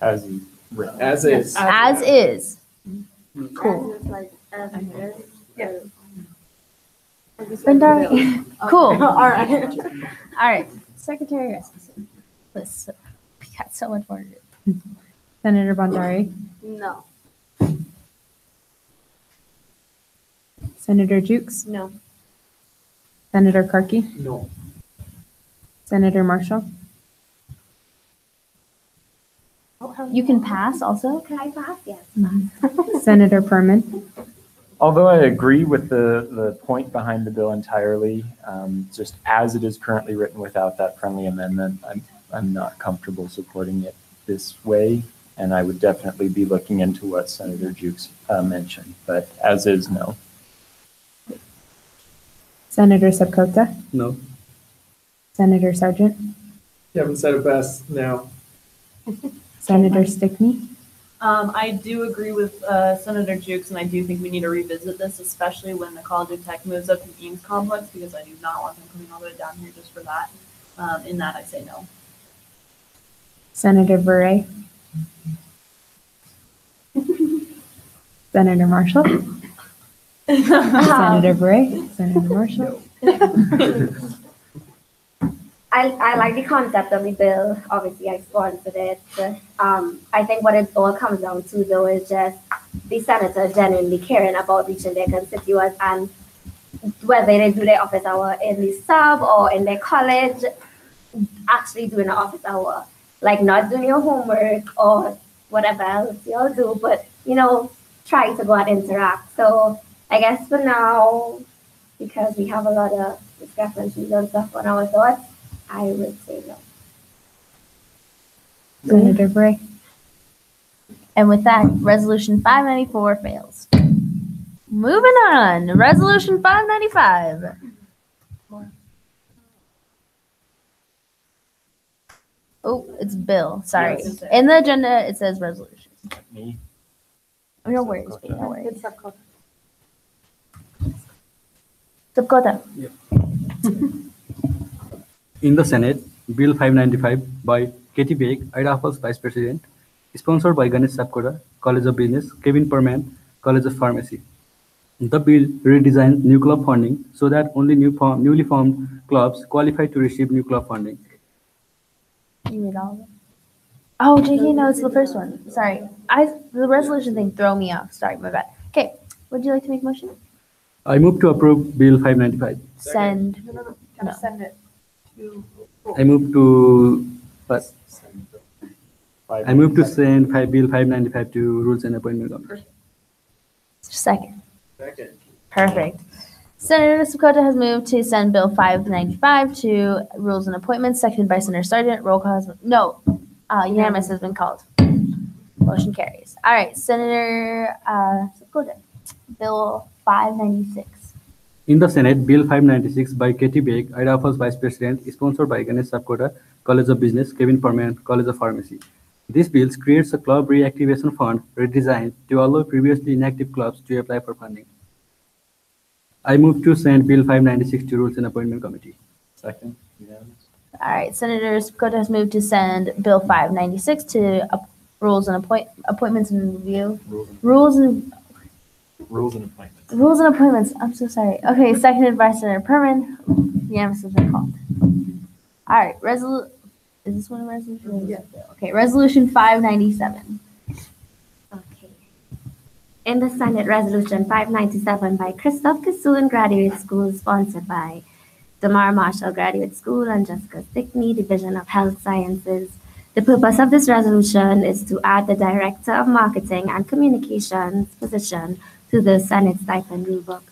As written. As is. As is. Cool. Bendari. Cool. All right. All right. Secretary Rasmussen. Listen, we got so much more to do. Senator Bondari, No. Senator Jukes, No. Senator Karki, No. Senator Marshall, You can pass also? Can I pass? Yes. Senator Furman, Although I agree with the point behind the bill entirely, just as it is currently written without that friendly amendment, I'm not comfortable supporting it this way. And I would definitely be looking into what Senator Jukes mentioned, but as is, no. Senator Subkota, No. Senator Sargent, Kevin said it best now. Senator Stickney, I do agree with Senator Jukes, and I do think we need to revisit this, especially when the College of Tech moves up to the Eames complex, because I do not want them coming all the way down here just for that. In that, I say no. Senator Bure, Senator Marshall, Senator Bure, Senator Marshall. I like the concept of the bill. Obviously, I sponsored it. I think what it all comes down to, though, is just the senators genuinely caring about reaching their constituents, and whether they do their office hour in the sub or in their college, actually doing an office hour. Like not doing your homework or whatever else y'all do, but, try to go and interact. So I guess for now, because we have a lot of discrepancies and stuff on our thoughts, I would say no. Senator Bure. And with that, Resolution 594 fails. Moving on, Resolution 595. Oh, it's Bill. Sorry. Yes. In the agenda, it says resolution. Me? No worries, babe, no worries. It's Subkota. Subkota. In the Senate, Bill 595 by Katie Begg, Idaho's Vice President, sponsored by Ganesh Sapkota, College of Business, Kevin Perman, College of Pharmacy. The bill redesigns new club funding so that only newly formed clubs qualify to receive new club funding. You read all of them? Oh, JK, no, it's the first one. Sorry. The resolution thing throw me off. Sorry, my bad. Okay, would you like to make a motion? I move to approve Bill 595. Send. Gotta send it to. I move to send Bill 595 to Rules and Appointment Committee. Second. Second. Perfect. Senator Subkota has moved to send Bill 595 to Rules and Appointments, seconded by Senator Sargent. Roll call unanimous has been called. Motion carries. All right, Senator Subkota, Bill 596. In the Senate, Bill 596 by Katie Begg, Idaho's Vice President, sponsored by Ganesh Sapkota, College of Business, Kevin Perman, College of Pharmacy. This bill creates a club reactivation fund redesigned to allow previously inactive clubs to apply for funding. I move to send Bill 596 to Rules and Appointment Committee. Second? Unanimous? All right, Senator Subkota has moved to send Bill 596 to Rules and Appointments and Review. Rules and Appointments. I'm so sorry. Okay, seconded by Senator Perman. Unanimous has been called. All right, is this one a resolution? Yeah. Okay, Resolution 597. Okay. In the Senate Resolution 597 by Christoph Kissoon Graduate School, sponsored by Damar Marshall Graduate School and Jessica Stickney, Division of Health Sciences. The purpose of this resolution is to add the Director of Marketing and Communications position to the Senate stipend rulebook.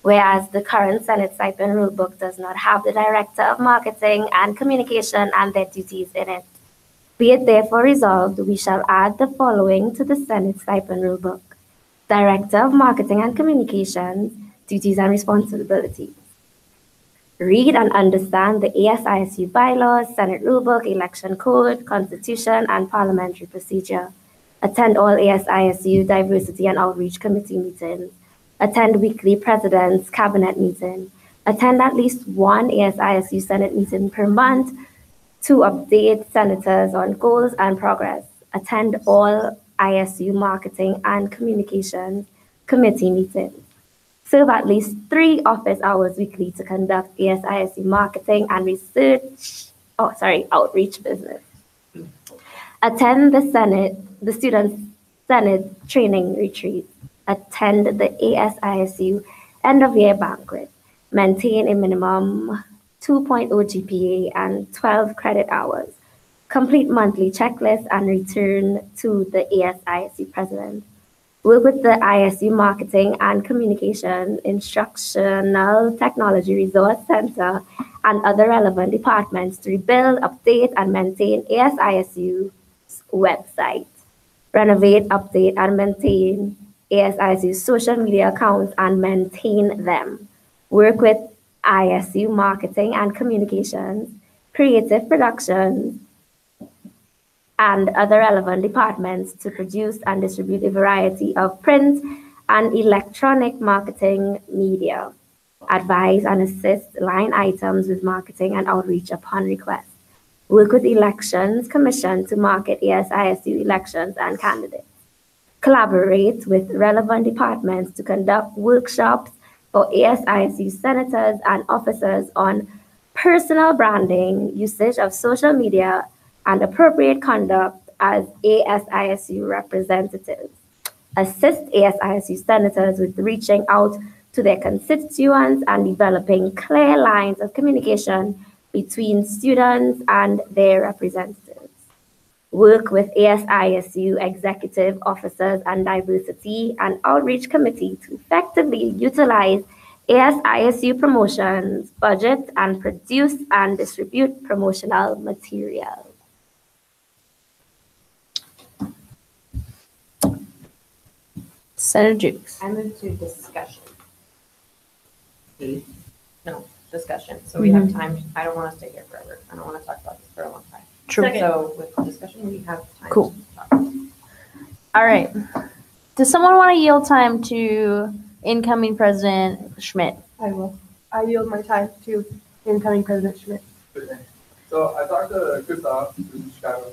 Whereas the current Senate stipend rulebook does not have the Director of Marketing and Communication and their duties in it. Be it therefore resolved, we shall add the following to the Senate stipend rulebook. Director of Marketing and Communications, duties and responsibilities. Read and understand the ASISU bylaws, Senate rulebook, election code, constitution, and parliamentary procedure. Attend all ASISU diversity and outreach committee meetings. Attend weekly president's cabinet meeting. Attend at least one ASISU Senate meeting per month to update senators on goals and progress. Attend all ISU marketing and communications committee meetings. Serve at least 3 office hours weekly to conduct ASISU marketing and outreach business. Attend the Student Senate training retreat. Attend the ASISU end of year banquet. Maintain a minimum 2.0 GPA and 12 credit hours. Complete monthly checklist and return to the ASISU president. Work with the ISU Marketing and Communication Instructional Technology Resource Center and other relevant departments to rebuild, update, and maintain ASISU's website. Renovate, update, and maintain ASISU's social media accounts and maintain them. Work with ISU Marketing and Communications, Creative Productions, and other relevant departments to produce and distribute a variety of print and electronic marketing media. Advise and assist line items with marketing and outreach upon request. Work with Elections Commission to market ASISU elections and candidates. Collaborate with relevant departments to conduct workshops for ASISU senators and officers on personal branding, usage of social media, and appropriate conduct as ASISU representatives. Assist ASISU senators with reaching out to their constituents and developing clear lines of communication between students and their representatives. Work with ASISU executive officers and diversity and outreach committee to effectively utilize ASISU promotions, budget, and produce and distribute promotional material. Senator Jukes. I move to discussion. No, discussion. So we have time. I don't want to stay here forever. I don't want to talk about this for a long time. True. So with discussion, we have time. Cool. To talk. All right. Does someone want to yield time to incoming President Schmidt? I will. I yield my time to incoming President Schmidt. So I talked to Christoph in Chicago.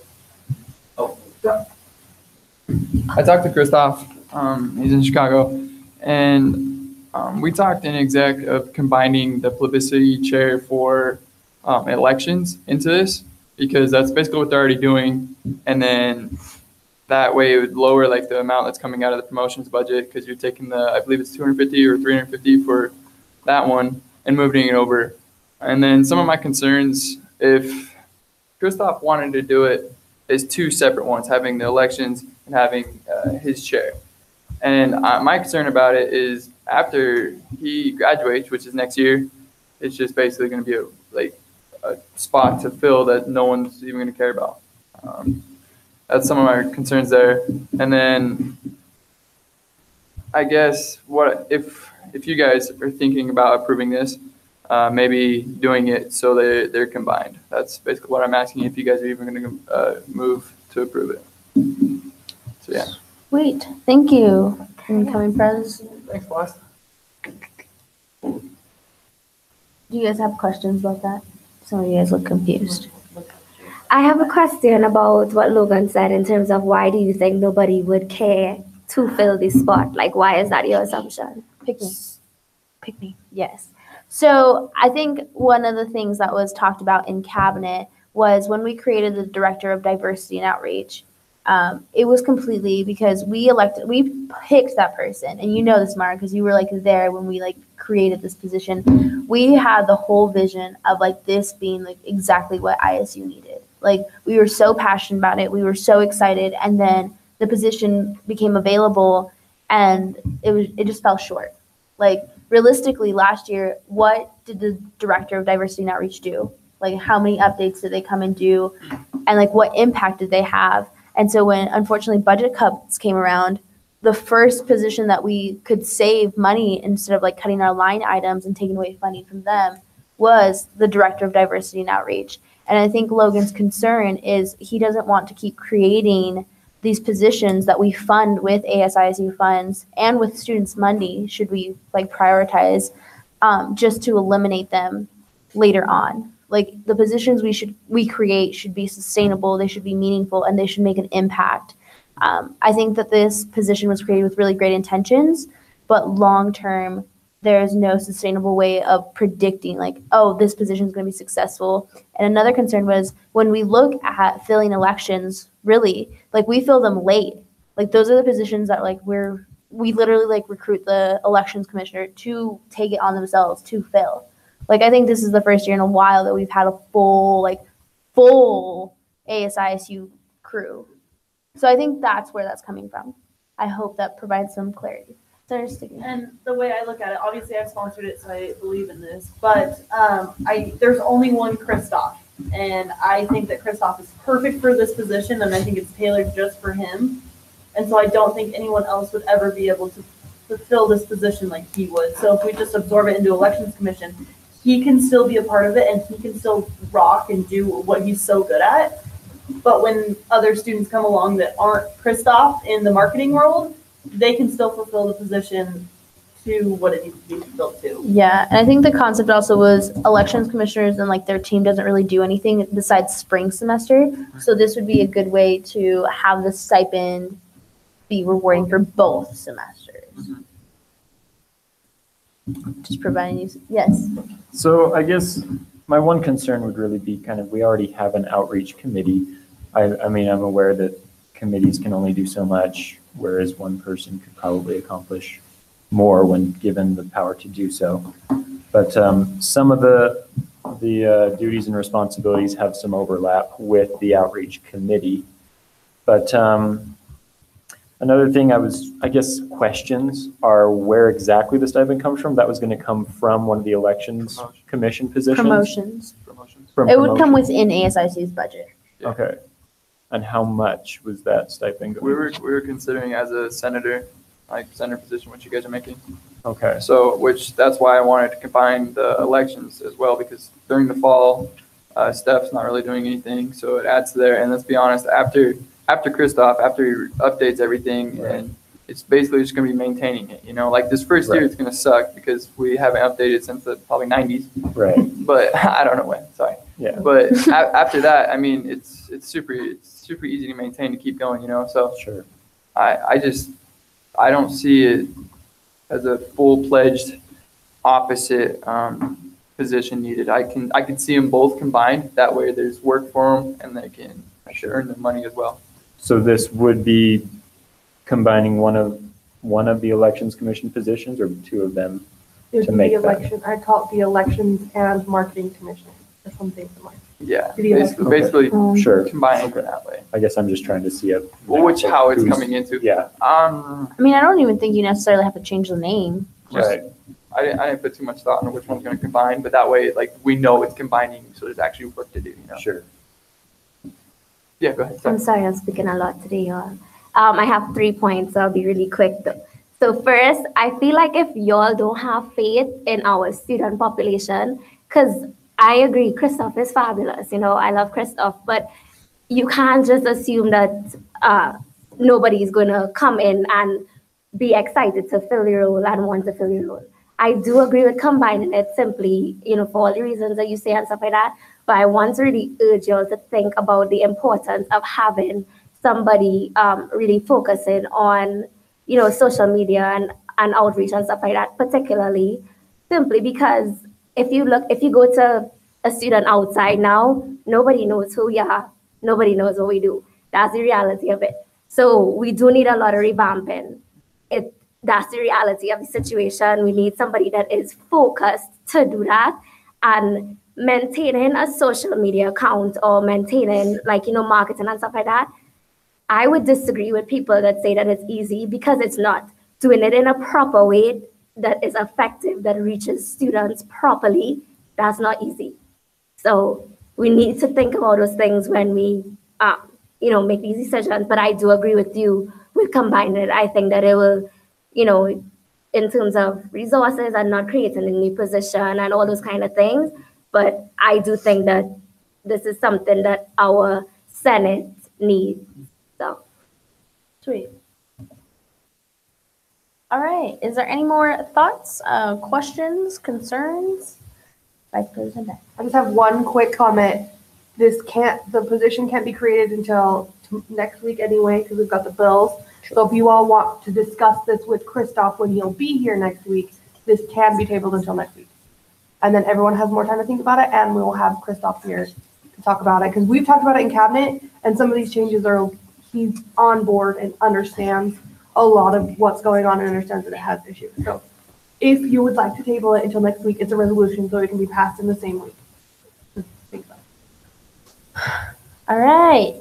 I talked to Christoph. He's in Chicago, and we talked in exec of combining the publicity chair for elections into this, because that's basically what they're already doing, and then that way it would lower like the amount that's coming out of the promotions budget, because you're taking the, I believe it's 250 or 350 for that one and moving it over. And then some of my concerns, if Christoph wanted to do it, is 2 separate ones, having the elections and having his chair. And my concern about it is after he graduates, which is next year, it's just basically going to be a spot to fill that no one's even going to care about. That's some of my concerns there. And then I guess what if you guys are thinking about approving this, maybe doing it so they're combined. That's basically what I'm asking, if you guys are even going to move to approve it. So yeah. Sweet. Thank you, incoming President. Thanks, boss. Do you guys have questions about that? Some of you guys look confused. I have a question about what Logan said in terms of why do you think nobody would care to fill this spot? Like, why is that your assumption? Pick me. Pick me. Yes. So I think one of the things that was talked about in cabinet was when we created the Director of Diversity and Outreach. It was completely because we picked that person, and you know this, Mara, because you were there when we created this position. We had the whole vision of this being exactly what ISU needed. We were so passionate about it, we were so excited, and then the position became available, and it just fell short. realistically, last year, what did the director of diversity and outreach do? Like, how many updates did they come and do? And like, what impact did they have? And so when, unfortunately, budget cuts came around, the first position that we could save money instead of like cutting our line items and taking away funding from them was the director of diversity and outreach. And I think Logan's concern is he doesn't want to keep creating these positions that we fund with ASISU funds and with students' money, should we like prioritize, just to eliminate them later on. Like, the positions we create should be sustainable, they should be meaningful, and they should make an impact. I think that this position was created with really great intentions, but long term, there's no sustainable way of predicting like, oh, this position is going to be successful. And another concern was when we look at filling elections, really, like, we fill them late. Like, those are the positions that like we literally like recruit the elections commissioner to take it on themselves to fill. Like, I think this is the first year in a while that we've had a full ASISU crew. So I think that's where that's coming from. I hope that provides some clarity. And the way I look at it, obviously I've sponsored it, so I believe in this, but there's only one Christoph, and I think that Christoph is perfect for this position, and I think it's tailored just for him. And so I don't think anyone else would ever be able to fulfill this position like he would. So if we just absorb it into Elections Commission, he can still be a part of it, and he can still rock and do what he's so good at. But when other students come along that aren't Christoph in the marketing world, they can still fulfill the position to what it needs to be fulfilled to. Yeah, and I think the concept also was elections commissioners and like their team doesn't really do anything besides spring semester. So this would be a good way to have the stipend be rewarding for both semesters. Just providing you, yes. So I guess my one concern would really be kind of, we already have an outreach committee. I mean, I'm aware that committees can only do so much, whereas one person could probably accomplish more when given the power to do so. But some of the duties and responsibilities have some overlap with the outreach committee. But another thing I guess questions are where exactly the stipend comes from. That was going to come from one of the elections commission positions. Promotions. From it would come within ASIC's budget. Okay. And how much was that stipend going? We were considering as a senator, like senator position, what you guys are making. Okay. So, that's why I wanted to combine the elections as well, because during the fall, Steph's not really doing anything, so it adds to there. And let's be honest, after Christoph, after he updates everything, right, and it's basically just going to be maintaining it. You know, like this first year, it's going to suck because we haven't updated since the probably 90s. Right. But I don't know when. Sorry. Yeah. But after that, I mean, it's super easy to maintain, to keep going. You know, so sure. I don't see it as a full-fledged opposite position needed. I can see them both combined. That way, there's work for them, and they can actually earn their money as well. So this would be combining one of the elections commission positions, or two of them It to would make be the that? election. I call it the elections and marketing commission or something similar. Yeah, The election. basically Sure. combining it that way. I guess I'm just trying to see it. How it's who's- coming into. Yeah. I mean, I don't even think you necessarily have to change the name. Right. I didn't put too much thought into which one's going to combine, but that way, like, we know it's combining, so there's actually work to do. You know. Sure. Yeah, go ahead. I'm sorry, I'm speaking a lot today, y'all. I have 3 points, so I'll be really quick though. So first, I feel like if y'all don't have faith in our student population, because I agree, Christoph is fabulous. You know, I love Christoph, but you can't just assume that nobody's going to come in and be excited to fill the role and want to fill the role. I do agree with combining it simply, you know, for all the reasons that you say and stuff like that. But I want to really urge you all to think about the importance of having somebody really focusing on, you know, social media and outreach and stuff like that, particularly simply because if you go to a student outside now, nobody knows who we are. Nobody knows what we do. That's the reality of it. So we do need a lot of revamping. That's the reality of the situation. We need somebody that is focused to do that, and maintaining a social media account or maintaining, like, you know, marketing and stuff like that. I would disagree with people that say that it's easy, because it's not. Doing it in a proper way that is effective, that reaches students properly, that's not easy. So we need to think about those things when we, make these decisions. But I do agree with you with combining it. I think that it will, in terms of resources and not creating a new position and all those kind of things. But I do think that this is something that our Senate needs. So. Sweet. All right. Is there any more thoughts, questions, concerns? Vice President. I just have one quick comment. The position can't be created until next week anyway, because we've got the bills. So if you all want to discuss this with Christoph when he'll be here next week, this can be tabled until next week. And then everyone has more time to think about it, and we will have Christoph here to talk about it, because we've talked about it in cabinet, and some of these changes he's on board and understands a lot of what's going on and understands that it has issues. So if you would like to table it until next week, it's a resolution, so it can be passed in the same week. Just think about it. All right.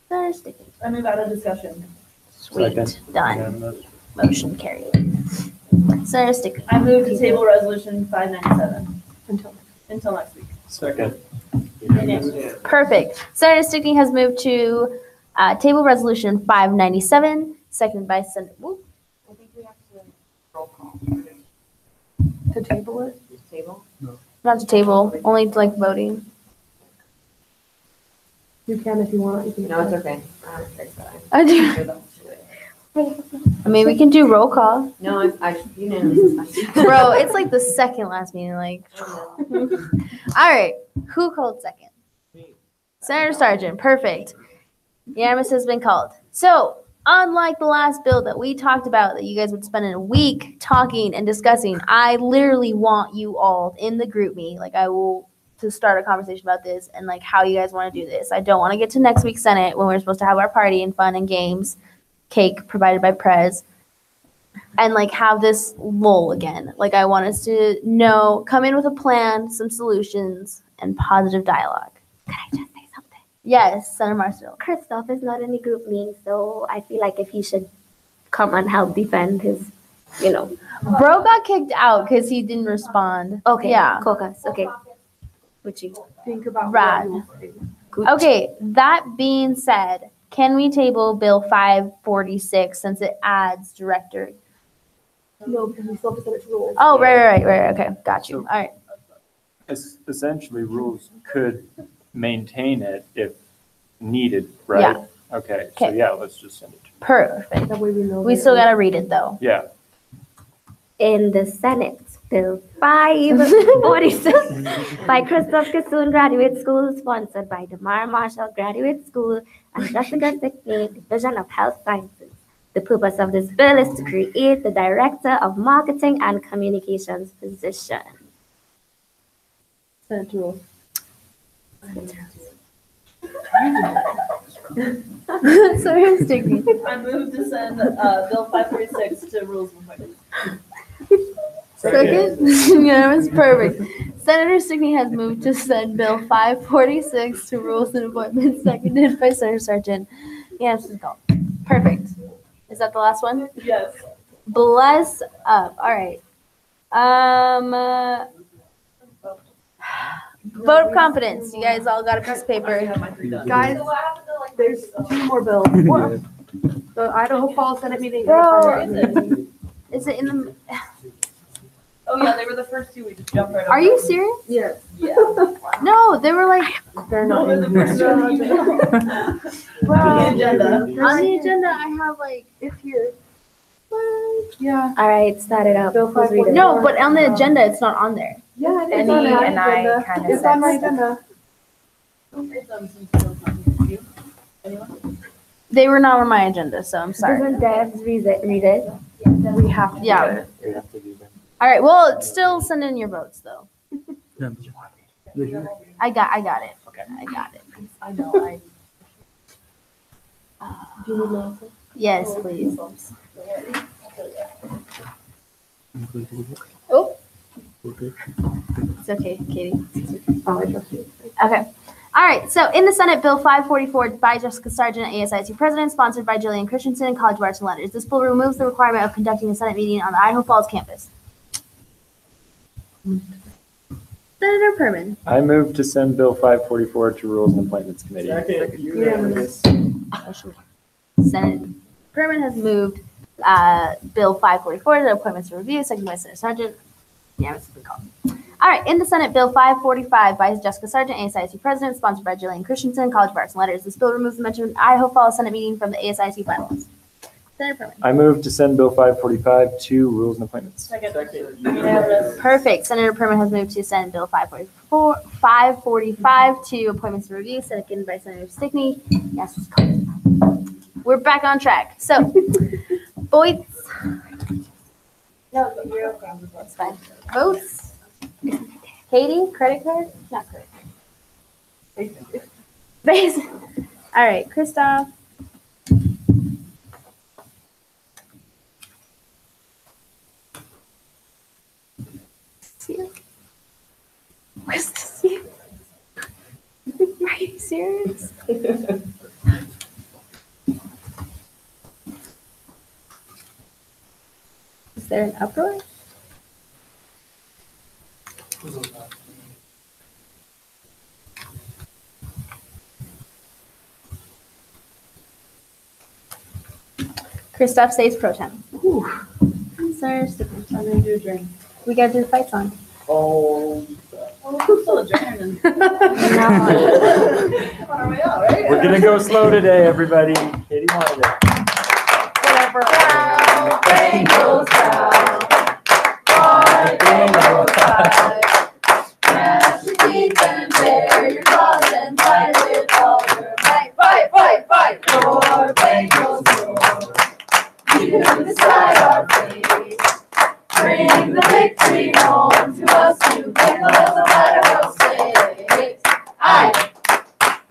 Thursday. I move out of discussion. Sweet. Done. Motion carried. Sarah Sticker. I move to table resolution 597 until next week. Second. Perfect. Senator Stickney has moved to table resolution 597, seconded by Senator. Whoop. I think we have to roll call. To table it? Table? Not to table, only to like voting. You can if you want. You can. No, it's okay. I do. I mean, we can do roll call. No, unanimous. Bro, it's like the second last meeting. Like, all right, who called second? Senator Sargent. Perfect. Unanimous has been called. So, unlike the last bill that we talked about, that you guys would spend a week talking and discussing, I literally want you all in the group me. Like, I will to start a conversation about this and like how you guys want to do this. I don't want to get to next week's Senate when we're supposed to have our party and fun and games. Cake provided by Prez, and like have this lull again. Like I want us to come in with a plan, some solutions, and positive dialogue. Can I just say something? Yes, Senator Marcel. Christoph is not in the group meeting, so I feel like if he should come and help defend his, Bro got kicked out because he didn't respond. Okay. Yeah. Caucus. Okay. Would you think about Rad. Okay. That being said, can we table Bill 546 since it adds director? No, because we still have to set its rules. Oh, right. Okay, got you. So- All right. Essentially, rules could maintain it if needed, right? Yeah. Okay, so Okay. yeah, let's just send it to. Perfect. That way we know. We still gotta read it though. Yeah, in the Senate, Bill 546 by Christoph Kissoon Graduate School, sponsored by DeMar Marshall Graduate School and Jessica Stickney Division of Health Sciences. The purpose of this bill is to create the Director of Marketing and Communications position. Senate rules. Sorry, Stickney. I move to send Bill 546 to Rules and Appointments. Second? Yeah, that was perfect. Senator Stickney has moved to send Bill 546 to Rules and Appointments, seconded by Senator Sargent. Yes, it's called. Perfect. Is that the last one? Yes. Bless up. All right. Vote of confidence. You guys all got a piece of paper. Guys, there's 2 more bills. The Idaho Falls Senate meeting. Bro, is it in the? Oh yeah, they were the first 2 we just jumped right over. Are you serious? Yes. Yeah. No, they were like. They're not No, in they're the first 2 on the Bro, agenda. on the agenda, I have like It's here. Yeah. All right, start it up. Bill Who's reading? no, but on the agenda, it's not on there. Yeah, it's Benny on my and I agenda. kinda It's on my said agenda. They were not on my agenda, so I'm sorry. Doesn't Debs read it? We have to. Yeah. we have to do that. All right. Well, still send in your votes though. I got it. Okay. I got it. I know. Do you need my answer? Yes, please. Oh. It's okay, Katie. Oh, I trust you. Okay. All right, so in the Senate, Bill 544 by Jessica Sargent, ASIC President, sponsored by Jillian Christensen, College of Arts and Letters. This bill removes the requirement of conducting a Senate meeting on the Idaho Falls campus. Senator Perman. I move to send Bill 544 to Rules and Appointments Committee. Second, unanimous. Senator Perman has moved Bill 544 to appointments for review, seconded by Senator Sargent. Yeah, it's been called. All right, in the Senate, Bill 545 by Jessica Sargent, ASIC President, sponsored by Jillian Christensen, College of Arts and Letters. This bill removes the mention of Idaho Falls Senate meeting from the ASIC bylaws. Senator Perman. I move to send Bill 545 to Rules and Appointments. Second, Unanimous. Perfect. Senator Perman has moved to send Bill 545 to appointments for review, seconded by Senator Stickney. Yes, it's called. We're back on track. So, Boyd's. No, you're okay. That's fine. Votes. Katie, credit card? Not credit card. Base. All right, Christoph. Where's the seal? Are you serious? Is there an uproar? Christoph stays pro tem. Sir, I'm gonna do a drink. We gotta do the fight song. Oh. Still adjourned. We're gonna go slow today, everybody. Katie wanted it. Whatever. Bengals down. Fly, Bengals fly. Smash your teeth and bare your claws and fight with all your might. Fight, fight, fight. Roar, Bengals roar. You decide our fate. Bring the victory home to us, you Bengals of Idaho State.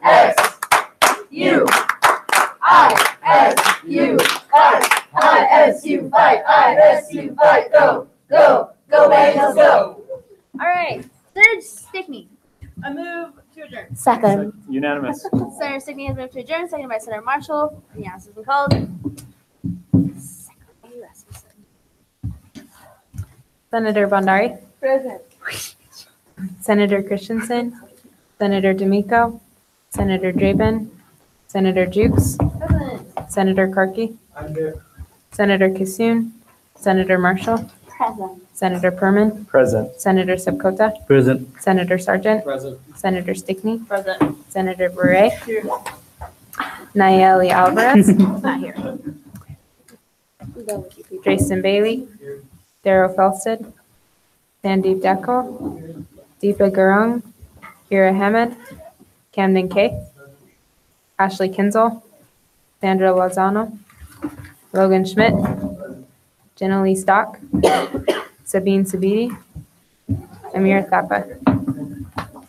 I-S-U. I-S-U. Fight. I-S-U. Fight. I-S-U. Fight. Go. Go. Go, Bengals, go. All right, Senator Stickney. I move to adjourn. Second. Unanimous. Senator Stickney has moved to adjourn, seconded by Senator Marshall. Yes, has been called. Senator Bondari, Present. Senator Christensen, Senator D'Amico, Senator Draven, Senator Jukes, Present. Senator Karki, I'm there. Senator Kissoon, Senator Marshall, Present. Senator Perman, Present. Senator Subkota, Present. Senator Sargent, Present. Senator Stickney, Present. Senator Bure, Nayeli Alvarez, Not here. Jason Bailey, Darrell Felsted, Sandeep Dekel, Deepa Gurung, Ira Hammond, Camden Kay, Ashley Kinzel, Sandra Lozano, Logan Schmidt, Jenna Lee Stock, Sabine Sabiti, Amir Thapa.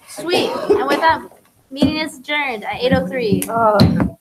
Sweet. And with that, meeting is adjourned at 8:03.